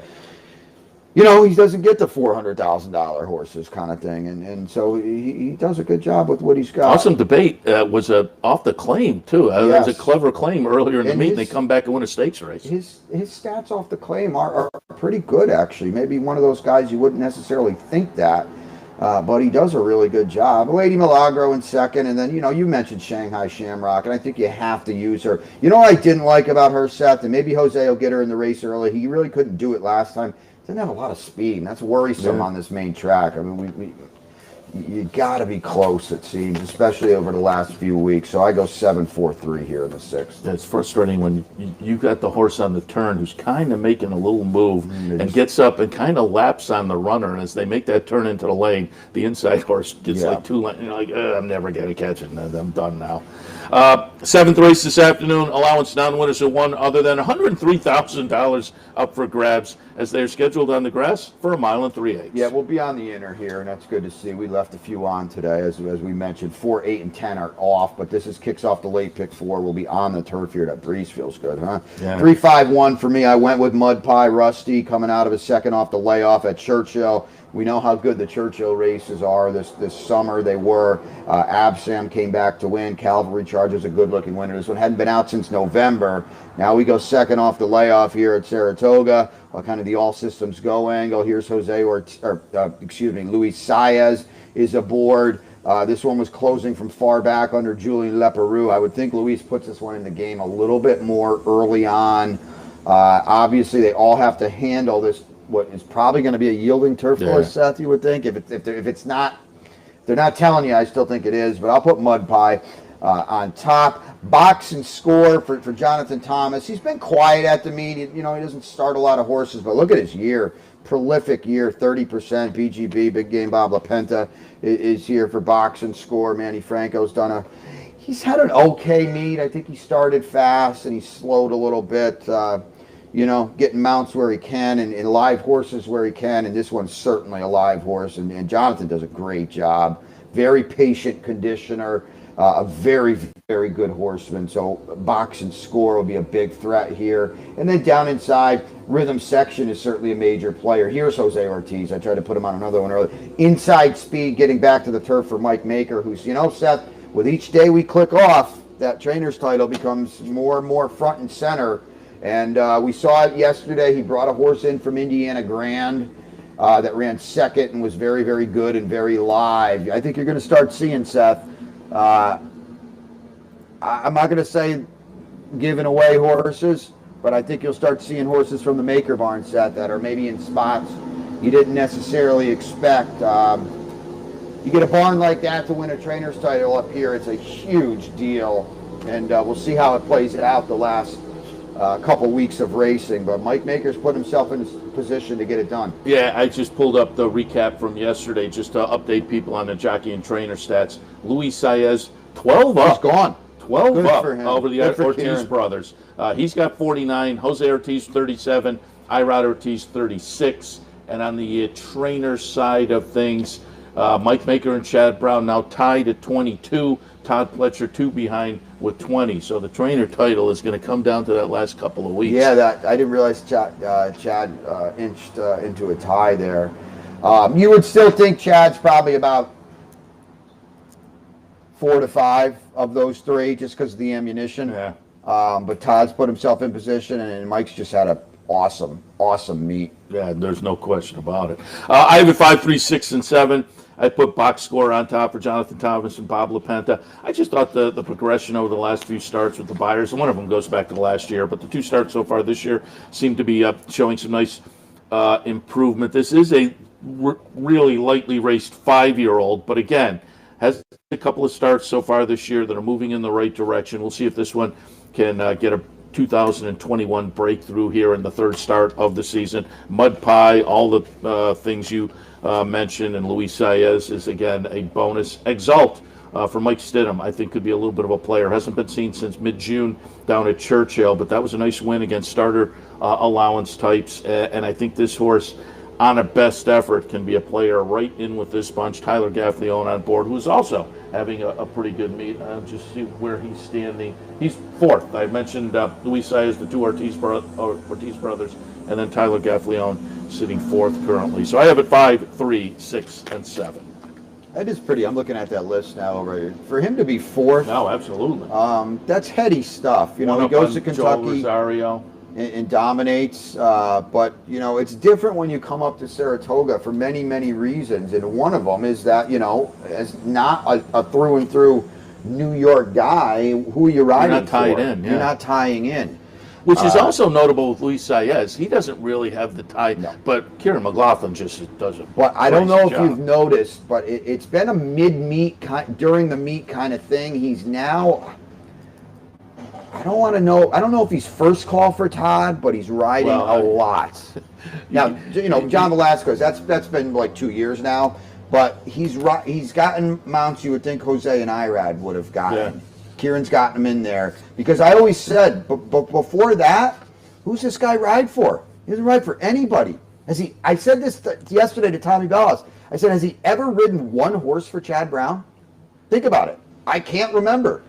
he doesn't get the $400,000 horses kind of thing, and so he does a good job with what he's got. Awesome debate was off the claim too. It was a clever claim earlier in the meet. And they come back and win a stakes race. His stats off the claim are pretty good, actually. Maybe one of those guys you wouldn't necessarily think that, but he does a really good job. Lady Milagro in 2nd, and then you mentioned Shanghai Shamrock, and I think you have to use her. You know what I didn't like about her, Seth, and maybe Jose will get her in the race early. He really couldn't do it last time. Didn't have a lot of speed, and that's worrisome on this main track. I mean, you got to be close, it seems, especially over the last few weeks. So I go 7-4-3 here in the 6th. It's frustrating when you got the horse on the turn who's kind of making a little move and gets up and kind of laps on the runner, and as they make that turn into the lane, the inside horse gets like 2 lanes. You're like, I'm never going to catch it. I'm done now. 7th race this afternoon, allowance non-winners of 1 other than $103,000 up for grabs, as they're scheduled on the grass for 1 mile and 3/8. Yeah, we'll be on the inner here, and that's good to see. We left a few on today, as we mentioned. 4, 8, and 10 are off, but this kicks off the late pick 4. We'll be on the turf here. That breeze feels good, huh? Yeah. 3, 5, 1 for me. I went with Mud Pie Rusty coming out of his 2nd off the layoff at Churchill. We know how good the Churchill races are this summer. They were. Absam came back to win. Cavalry Charge was a good-looking winner. This one hadn't been out since November. Now we go 2nd off the layoff here at Saratoga. Kind of the all systems go angle. Here's Luis Saez is aboard. This one was closing from far back under Julian Leperoux. I would think Luis puts this one in the game a little bit more early on. Obviously, they all have to handle this, what is probably going to be a yielding turf course, Seth, you would think. If it's not, they're not telling you, I still think it is, but I'll put Mud Pie on top. Box and score for Jonathan Thomas. He's been quiet at the meet. He doesn't start a lot of horses, but look at his year. Prolific year, 30%. BGB, Big Game Bob LaPenta is here for box and score. Manny Franco's he's had an okay meet. I think he started fast and he slowed a little bit. Getting mounts where he can and live horses where he can, and this one's certainly a live horse, and Jonathan does a great job. Very patient conditioner, a very, very good horseman, so box and score will be a big threat here. And then down inside, Rhythm Section is certainly a major player. Here's Jose Ortiz. I tried to put him on another one earlier. Inside Speed, getting back to the turf for Mike Maker, who's, Seth, with each day we click off, that trainer's title becomes more and more front and center. And we saw it yesterday. He brought a horse in from Indiana Grand that ran 2nd and was very, very good and very live. I think you're going to start seeing, Seth, I'm not going to say giving away horses, but I think you'll start seeing horses from the Maker Barn set that are maybe in spots you didn't necessarily expect. You get a barn like that to win a trainer's title up here, it's a huge deal. And we'll see how it plays out the last couple weeks of racing, but Mike Maker's put himself in a position to get it done. Yeah, I just pulled up the recap from yesterday just to update people on the jockey and trainer stats. Luis Saez, 12 up. He's gone. 12 Good up for him. over the Good for Ortiz Kieran. brothers. He's got 49, Jose Ortiz 37, Irod Ortiz 36, and on the trainer side of things, Mike Maker and Chad Brown now tied at 22, Todd Pletcher 2 behind with 20. So the trainer title is going to come down to that last couple of weeks. Yeah, that I didn't realize Chad inched into a tie there. You would still think Chad's probably about 4 to 5 of those 3 just because of the ammunition. Yeah. But Todd's put himself in position, and Mike's just had an awesome meet. Yeah, there's no question about it. I have it 5, 3, 6, and 7. I put box score on top for Jonathan Thomas and Bob LaPenta. I just thought the progression over the last few starts with the buyers, and one of them goes back to last year, but the 2 starts so far this year seem to be showing some nice improvement. This is a really lightly raced 5-year-old, but again, has a couple of starts so far this year that are moving in the right direction. We'll see if this one can get a 2021 breakthrough here in the 3rd start of the season. Mud Pie, all the things you mentioned, and Luis Saez is again a bonus. Exalt for Mike Stidham, I think could be a little bit of a player. Hasn't been seen since mid-June down at Churchill, but that was a nice win against starter allowance types. And I think this horse, on a best effort, can be a player right in with this bunch. Tyler Gaffleone on board, who's also having a pretty good meet. Just see where he's standing. He's 4th. I mentioned Luis Saez, the 2 Ortiz brothers, and then Tyler Gaffleone sitting 4th currently. So I have it 5, 3, 6, and 7. That is pretty. I'm looking at that list now over here. For him to be 4th, No, absolutely. that's heady stuff. You know, One he up goes on to Joe Kentucky Rosario. and dominates. But, you know, it's different when you come up to Saratoga for many reasons. And one of them is that, you know, as not a through and through New York guy, who are you riding not tied for? in, yeah. You're not tying in. Which is also notable with Luis Saez. He doesn't really have the tie, No. but Kieran McLaughlin just does it. Well, I don't know if you've noticed, but it's been a mid-meet, during the meet kind of thing. He's now, I don't know if he's first call for Todd, but he's riding a lot. Now, you know, John Velasquez, that's been like 2 years now, but he's gotten mounts you would think Jose and Irad would have gotten. Yeah. Kieran's gotten him in there because I always said, but before that, who's this guy ride for? He doesn't ride for anybody. I said this yesterday to Tommy Bellas. I said, has he ever ridden one horse for Chad Brown? Think about it. I can't remember.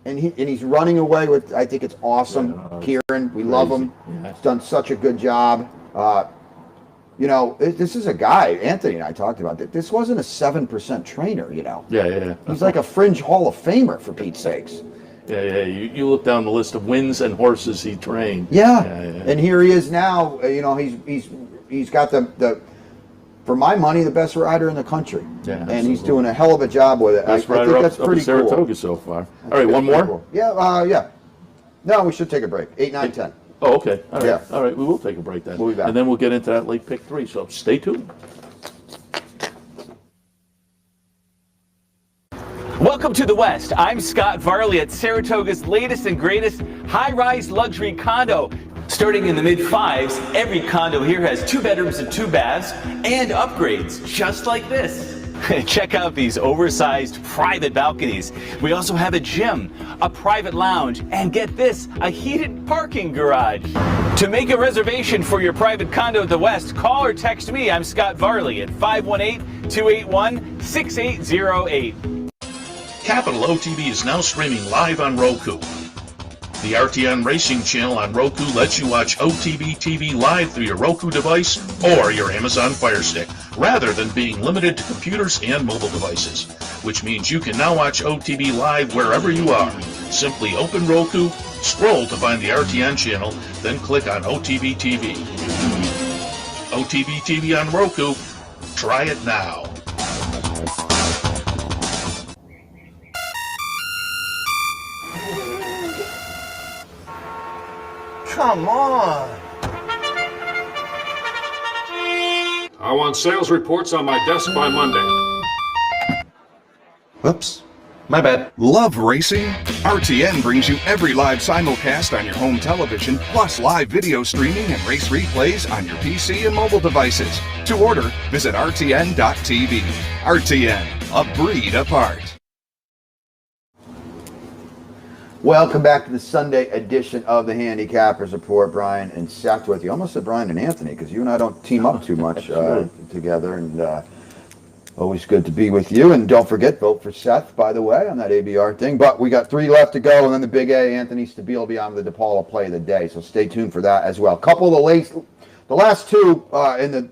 And he's running away with. I think it's awesome. Yeah, Kieran, we love him. Yeah. He's done such a good job. You know, this is a guy, Anthony and I talked about that. This wasn't a 7% trainer, you know. Yeah. He's like a fringe Hall of Famer, for Pete's sakes. Yeah. You look down the list of wins and horses he trained. Yeah. And here he is now. You know, he's got the for my money, the best rider in the country. Yeah. And he's doing a hell of a job with it. Best I rider think that's up pretty Saratoga cool. so far. All right, one more? Cool. Yeah. No, we should take a break. 8, 9, 10. Oh, okay. All right. Yeah. All right. We will take a break then. We'll be back. And then we'll get into that late pick 3. So stay tuned. Welcome to the West. I'm Scott Varley at Saratoga's latest and greatest high-rise luxury condo. Starting in the mid-5s, every condo here has 2 bedrooms and 2 baths and upgrades just like this. Check out these oversized private balconies. We also have a gym, a private lounge, and get this, a heated parking garage. To make a reservation for your private condo at the West, call or text me. I'm Scott Varley at 518-281-6808. Capital OTB is now streaming live on Roku. The RTN Racing channel on Roku lets you watch OTB TV live through your Roku device or your Amazon Fire Stick, rather than being limited to computers and mobile devices, which means you can now watch OTB live wherever you are. Simply open Roku, scroll to find the RTN channel, then click on OTB TV. OTB TV on Roku. Try it now. Come on. I want sales reports on my desk by Monday. Whoops. My bad. Love racing? RTN brings you every live simulcast on your home television, plus live video streaming and race replays on your PC and mobile devices. To order, visit rtn.tv. RTN, a breed apart. Welcome back to the Sunday edition of the Handicappers Report. Brian and Seth with you. I almost said Brian and Anthony because you and I don't team up too much together. And Always good to be with you. And don't forget, vote for Seth, by the way, on that ABR thing. But we got 3 left to go, and then the Big A, Anthony Stabile, will be on the DePaula play of the day. So stay tuned for that as well. Couple of the last 2 in the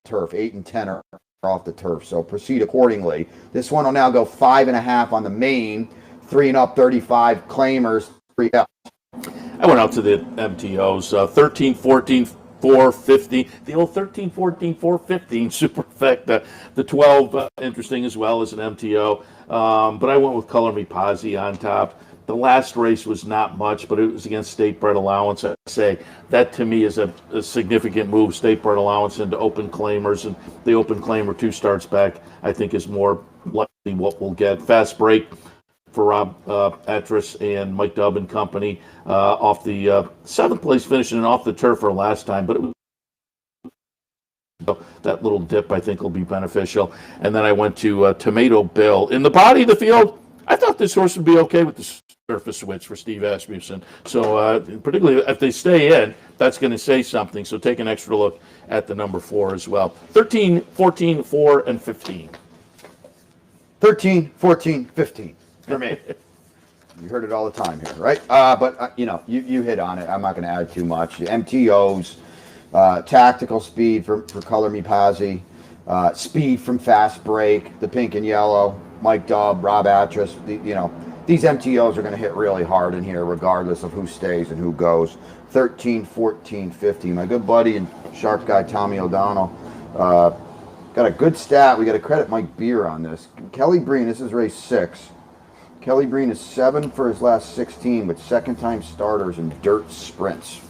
turf, 8 and 10 are off the turf. So proceed accordingly. This one will now go 5.5 on the main, 3 and up, 35 claimers, 3 out. I went out to the MTOs, 13, 14, 415, the old 13, 14, 415 superfecta, the 12 interesting as well as an MTO, but I went with Color Me Pazzi on top. The last race was not much, but it was against State Bred Allowance. I say that to me is a significant move, State Bred Allowance into open claimers, and the open claimer 2 starts back I think is more likely what we'll get. Fast break for Rob Atris and Mike Dubb and company off the 7th place finishing off the turf for last time, but it was that little dip I think will be beneficial. And then I went to Tomato Bill. In the body of the field, I thought this horse would be okay with the surface switch for Steve Asmussen. So particularly if they stay in, that's going to say something. So take an extra look at the number 4 as well. 13, 14, 4, and 15. 13, 14, 15. For me. You heard it all the time here, right? But you hit on it. I'm not going to add too much. The MTOs, tactical speed for Color Me Pazzi, speed from Fast Break, the pink and yellow, Mike Dubb, Rob Atris. These MTOs are going to hit really hard in here regardless of who stays and who goes. 13, 14, 15. My good buddy and sharp guy Tommy O'Donnell got a good stat. We got to credit Mike Beer on this. Kelly Breen, this is race 6. Kelly Breen is 7 for his last 16 with second-time starters in dirt sprints.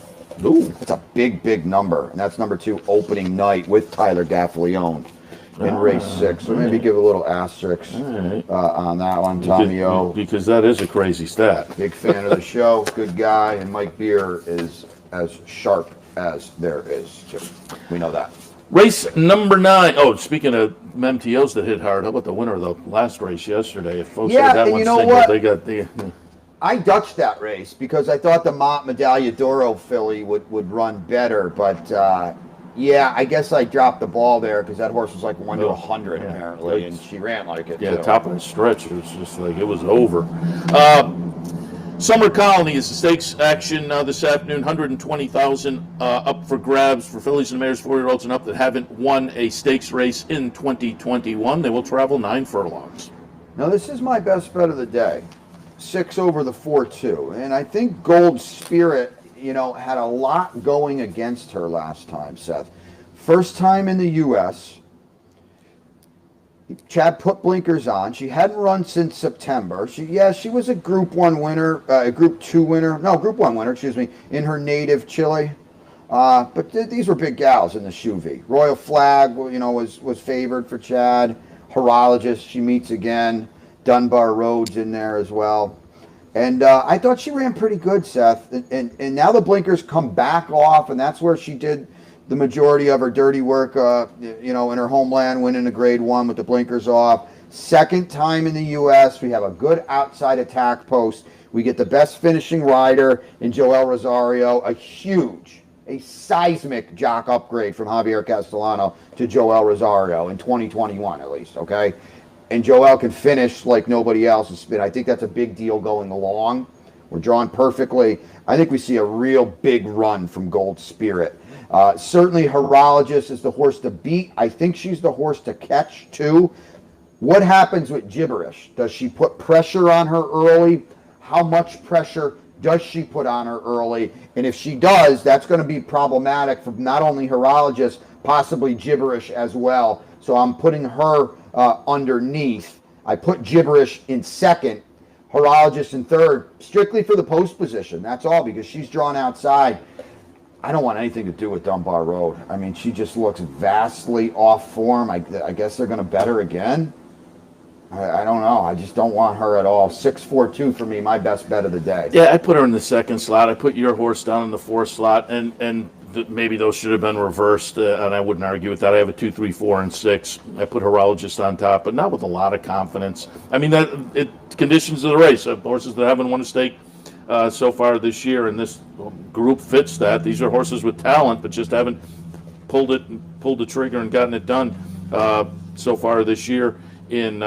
Ooh, that's a big, big number. And that's number 2 opening night with Tyler Gaffalione in race 6. So maybe give a little asterisk on that one, Tommy O. Because that is a crazy stat. Big fan of the show, good guy, and Mike Beer is as sharp as there is. So we know that. Race number 9. Oh, speaking of MTOs that hit hard, how about the winner of the last race yesterday? If folks had that one single, they got the... I dutched that race because I thought the Mont Medaglia d'Oro filly would run better, but yeah, I guess I dropped the ball there because that horse was like 1 to 100 apparently, and she ran like it. Yeah, too. Top of the stretch, it was just like it was over. Summer Colony is the stakes action this afternoon. 120,000 up for grabs for fillies and mares, 4-year-olds and up that haven't won a stakes race in 2021. They will travel 9 furlongs. Now this is my best bet of the day. 6 over the 4-2, and I think Gold Spirit, had a lot going against her last time. Seth, first time in the U.S. Chad put blinkers on. She hadn't run since September. She was a Group 1 winner, Group 2 winner. No, Group 1 winner, excuse me, in her native Chile. But these were big gals in the Chuvy. Royal Flag, was favored for Chad. Horologist, she meets again. Dunbar Road's in there as well. And I thought she ran pretty good, Seth. And now the blinkers come back off, and that's where she did the majority of her dirty work, in her homeland, winning a Grade 1 with the blinkers off. Second time in the U.S., we have a good outside attack post. We get the best finishing rider in Joel Rosario, a seismic jock upgrade from Javier Castellano to Joel Rosario in 2021 at least, okay? And Joel can finish like nobody else. I think that's a big deal going along. We're drawn perfectly. I think we see a real big run from Gold Spirit. Certainly Horologist is the horse to beat. I think she's the horse to catch too. What happens with Gibberish? Does she put pressure on her early? How much pressure does she put on her early? And if she does, that's going to be problematic for not only Horologist, possibly Gibberish as well. So I'm putting her underneath. I put Gibberish in second, Horologist in third, strictly for the post position. That's all, because she's drawn outside. I don't want anything to do with Dunbar Road. I mean, she just looks vastly off form. I guess they're going to bet her again. I don't know. I just don't want her at all. 6-4-2 for me, my best bet of the day. Yeah, I put her in the second slot. I put your horse down in the 4th slot, and maybe those should have been reversed, and I wouldn't argue with that. I have a 2, 3, 4, and 6. I put Horologist on top, but not with a lot of confidence. I mean, it conditions of the race. Horses that haven't won a stake so far this year, and this group fits that. These are horses with talent, but just haven't pulled the trigger and gotten it done. so far this year in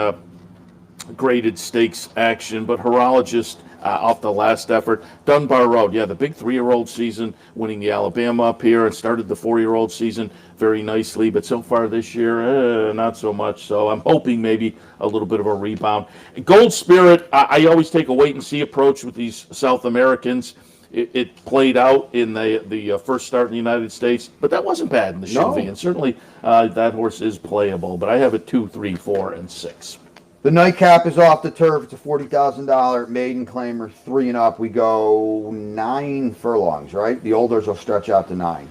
graded stakes action, but Horologist off the last effort. Dunbar Road, yeah, the big 3-year-old season, winning the Alabama up here, and started the 4-year-old season very nicely, but so far this year, not so much. So I'm hoping maybe a little bit of a rebound. Gold Spirit, I always take a wait-and-see approach with these South Americans. It played out in the first start in the United States, but that wasn't bad in the Chevy, and certainly that horse is playable, but I have it 2, 3, 4, and 6. The nightcap is off the turf. It's a $40,000 maiden claimer, 3 and up. We go 9 furlongs, right? The olders will stretch out to 9.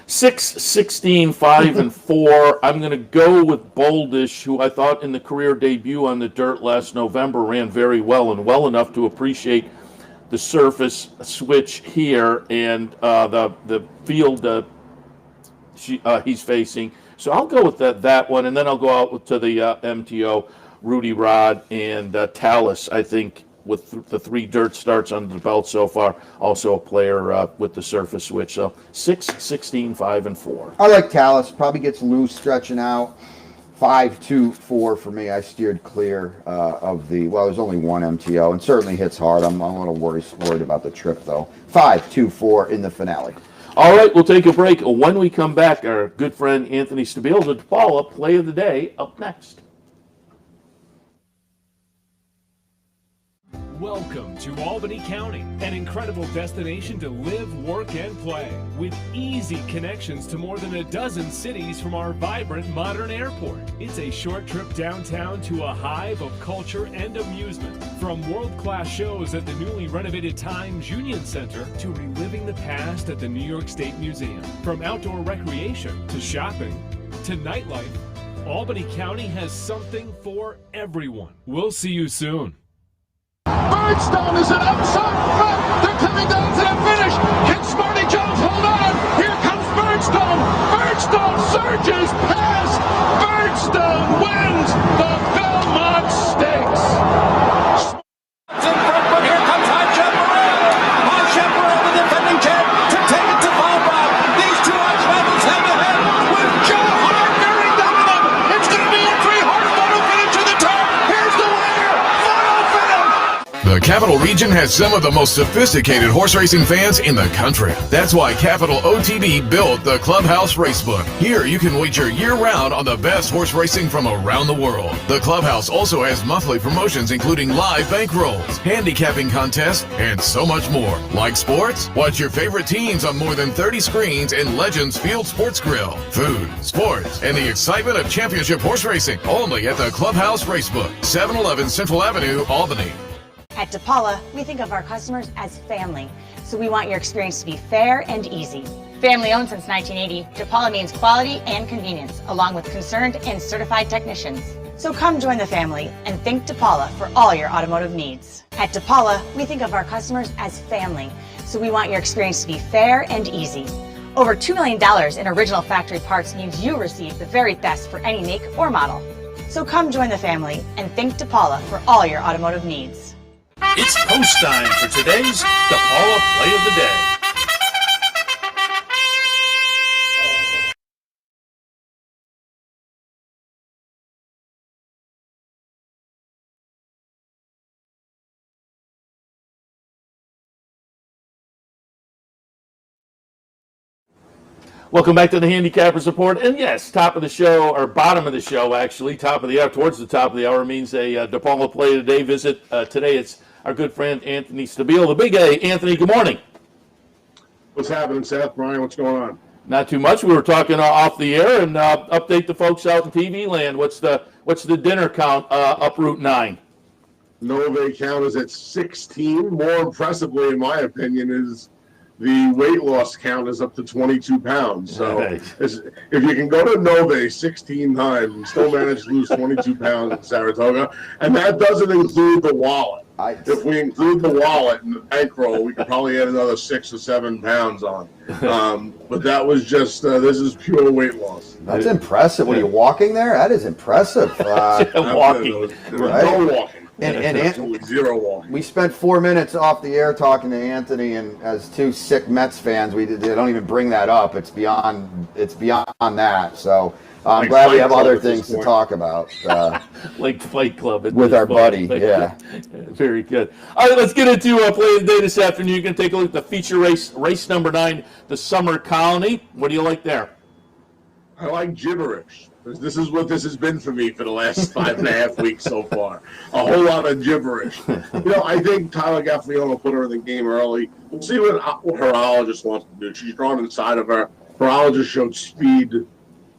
6, 16, 5, and 4. I'm going to go with Boldish, who I thought in the career debut on the dirt last November ran very well, and well enough to appreciate the surface switch here and the field he's facing. So I'll go with that one, and then I'll go out to the MTO. Rudy Rod and Talus, I think, with the 3 dirt starts under the belt so far, also a player with the surface switch. So 6, 16, 5, and 4. I like Talus. Probably gets loose stretching out. 5, 2, 4 for me. I steered clear of the, well, there's only one MTO, and certainly hits hard. I'm a little worried about the trip, though. 5, 2, 4 in the finale. All right, we'll take a break. When we come back, our good friend Anthony Stabile, the DePaula Play of the Day, up next. Welcome to Albany County, an incredible destination to live, work, and play, with easy connections to more than a dozen cities from our vibrant modern airport. It's a short trip downtown to a hive of culture and amusement, from world-class shows at the newly renovated Times Union Center to reliving the past at the New York State Museum. From outdoor recreation to shopping to nightlife, Albany County has something for everyone. We'll see you soon. Birdstone is an outside front. They're coming down to the finish. Can Smarty Jones hold on? Here comes Birdstone. Birdstone surges past. Birdstone wins the Belmont Stakes. In front, but here comes High Chaparral. High Chaparral, the defending champ, to take it to Bob. These two arch rivals head to head with Joe Hart bearing down on them. It's going to be a 3-horse photo finish to the top. Here's the winner. Photo finish. The Capital Region has some of the most sophisticated horse racing fans in the country. That's why Capital OTB built the Clubhouse Racebook. Here you can wager year-round on the best horse racing from around the world. The Clubhouse also has monthly promotions including live bankrolls, handicapping contests, and so much more. Like sports? Watch your favorite teams on more than 30 screens in Legends Field Sports Grill. Food, sports, and the excitement of championship horse racing. Only at the Clubhouse Racebook, 711 Central Avenue, Albany. At DePaula, we think of our customers as family, so we want your experience to be fair and easy. Family owned since 1980, DePaula means quality and convenience, along with concerned and certified technicians. So come join the family and thank DePaula for all your automotive needs. At DePaula, we think of our customers as family, so we want your experience to be fair and easy. Over $2 million in original factory parts means you receive the very best for any make or model. So come join the family and thank DePaula for all your automotive needs. It's post time for today's DePaula Play of the Day. Welcome back to the Handicappers Report. And yes, top of the show, or bottom of the show, actually, top of the hour, towards the top of the hour means a DePaula Play of the Day visit. Today it's our good friend Anthony Stabile, the Big A. Anthony, good morning. What's happening, Seth? Brian, what's going on? Not too much. We were talking off the air, and update the folks out in TV land. What's the dinner count up Route 9? Nove count is at 16. More impressively, in my opinion, is the weight loss count is up to 22 pounds. So if you can go to Nove 16 times and still manage to lose 22 pounds in Saratoga, and that doesn't include the wallet. If we include the wallet and the bankroll, we could probably add another 6 or 7 pounds on. But that was just, this is pure weight loss. That's impressive. Were you walking there? That is impressive. Walking. There was no walking. And zero walking. We spent 4 minutes off the air talking to Anthony, and as two sick Mets fans, they don't even bring that up. It's beyond that. So I'm glad we have other things to talk about. Like Fight Club. With our buddy, yeah. Very good. All right, let's get into play of the day this afternoon. You can take a look at the feature race number 9, the Summer Colony. What do you like there? I like gibberish. This is what this has been for me for the last 5.5 weeks so far. A whole lot of gibberish. I think Tyler Gaffalione will put her in the game early. We'll see what horologist wants to do. She's drawn inside of her. Horologist showed speed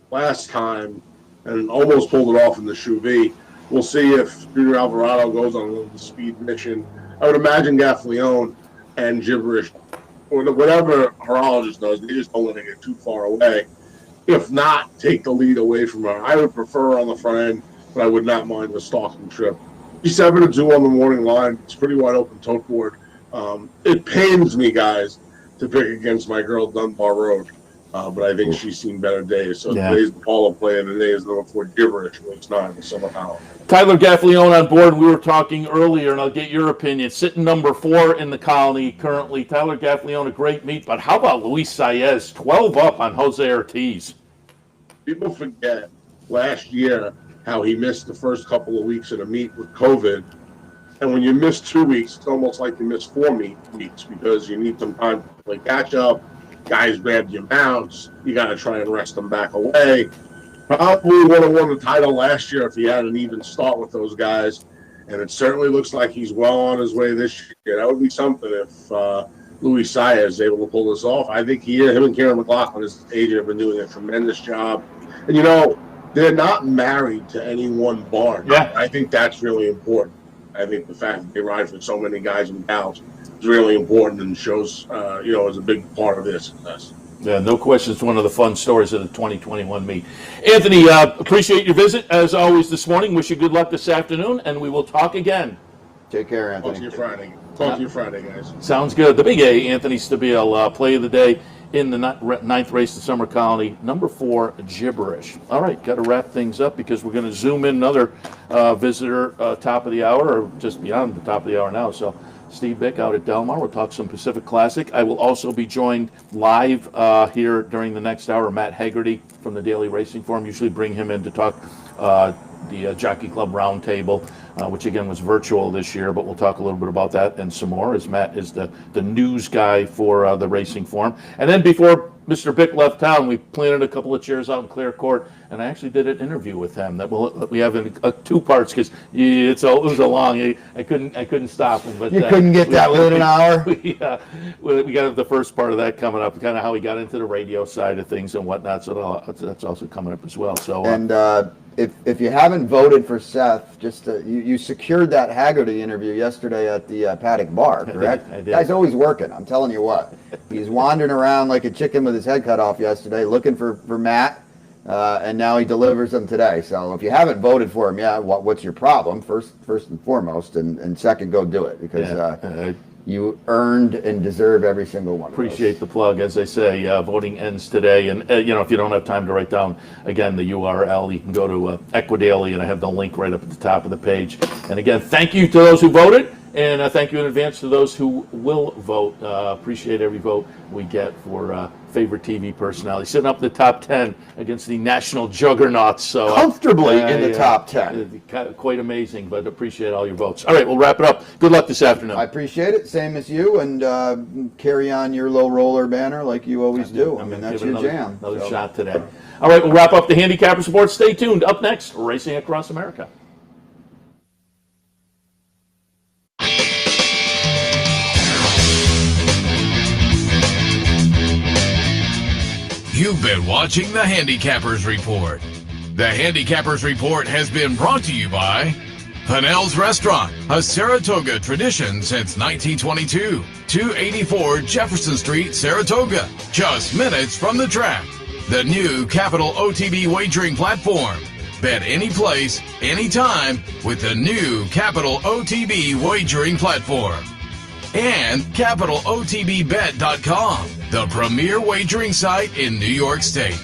last time and almost pulled it off in the Chevy. We'll see if Junior Alvarado goes on a little speed mission. I would imagine Gaffalione and gibberish, or whatever horologist does, they just don't let it get too far away. If not, take the lead away from her. I would prefer her on the front end, but I would not mind the stalking trip. She's 7-2 on the morning line. It's pretty wide open tote board. It pains me, guys, to pick against my girl Dunbar Road, but I think she's seen better days. So today's Paula play of the day is number 4, gibberish, race 9, the Summer Colony. Tyler Gaffalione on board. We were talking earlier, and I'll get your opinion. Sitting number 4 in the Colony currently. Tyler Gaffalione, a great meet, but how about Luis Saez, 12 up on Jose Ortiz? People forget last year how he missed the first couple of weeks in a meet with COVID. And when you miss 2 weeks, it's almost like you miss 4 weeks because you need some time to play catch up. Guys grab your mounts. You got to try and rest them back away. Probably would have won the title last year if he had an even start with those guys. And it certainly looks like he's well on his way this year. That would be something if Luis Saez is able to pull this off. I think him and Karen McLaughlin, his agent, have been doing a tremendous job. And, they're not married to any one barn. Yeah. I think that's really important. I think the fact that they ride for so many guys and gals is really important and shows, is a big part of their success. Yeah, no question. It's one of the fun stories of the 2021 meet. Anthony, appreciate your visit, as always, this morning. Wish you good luck this afternoon, and we will talk again. Take care, Anthony. Talk to you Friday, guys. Sounds good. The Big A, Anthony Stabile, play of the day in the 9th race, the Summer Colony, number 4, gibberish. All right, got to wrap things up because we're going to zoom in another visitor top of the hour, or just beyond the top of the hour now. So Steve Bick out at Del Mar. We'll talk some Pacific Classic. I will also be joined live here during the next hour. Matt Haggerty from the Daily Racing Forum. Usually bring him in to talk the Jockey Club Roundtable, which again was virtual this year, but we'll talk a little bit about that and some more, as Matt is the news guy for the Racing Forum. And then before Mr. Bick left town, we planted a couple of chairs out in Clare Court, and I actually did an interview with him that we have in 2 parts because it was a long. I couldn't stop him. But you couldn't get that within an hour. We got the first part of that coming up, kind of how he got into the radio side of things and whatnot. So that's also coming up as well. So and if you haven't voted for Seth, just you secured that Haggerty interview yesterday at the Paddock Bar, correct? I did. Guy's always working. I'm telling you what. He's wandering around like a chicken with his head cut off yesterday, looking for Matt, and now he delivers them today. So if you haven't voted for him, what's your problem? First and foremost, and second, go do it because you earned and deserve every single one. Appreciate the plug. As I say, voting ends today, and if you don't have time to write down again the URL, you can go to Equidaily, and I have the link right up at the top of the page. And again, thank you to those who voted, and thank you in advance to those who will vote. Appreciate every vote we get for favorite TV personality, sitting up in the top 10 against the national juggernauts. So comfortably in the top 10. Quite amazing, but appreciate all your votes. All right, we'll wrap it up. Good luck this afternoon. I appreciate it. Same as you, and carry on your low roller banner like you always do. I mean, that's your jam. Another shot today. All right, we'll wrap up the Handicapper Report. Stay tuned. Up next, Racing Across America. You've been watching the Handicappers Report. The Handicappers Report has been brought to you by Pinnell's Restaurant, a Saratoga tradition since 1922. 284 Jefferson Street, Saratoga, just minutes from the track. The new Capital OTB wagering platform. Bet any place, anytime with the new Capital OTB wagering platform. And CapitalOTBBet.com, the premier wagering site in New York State.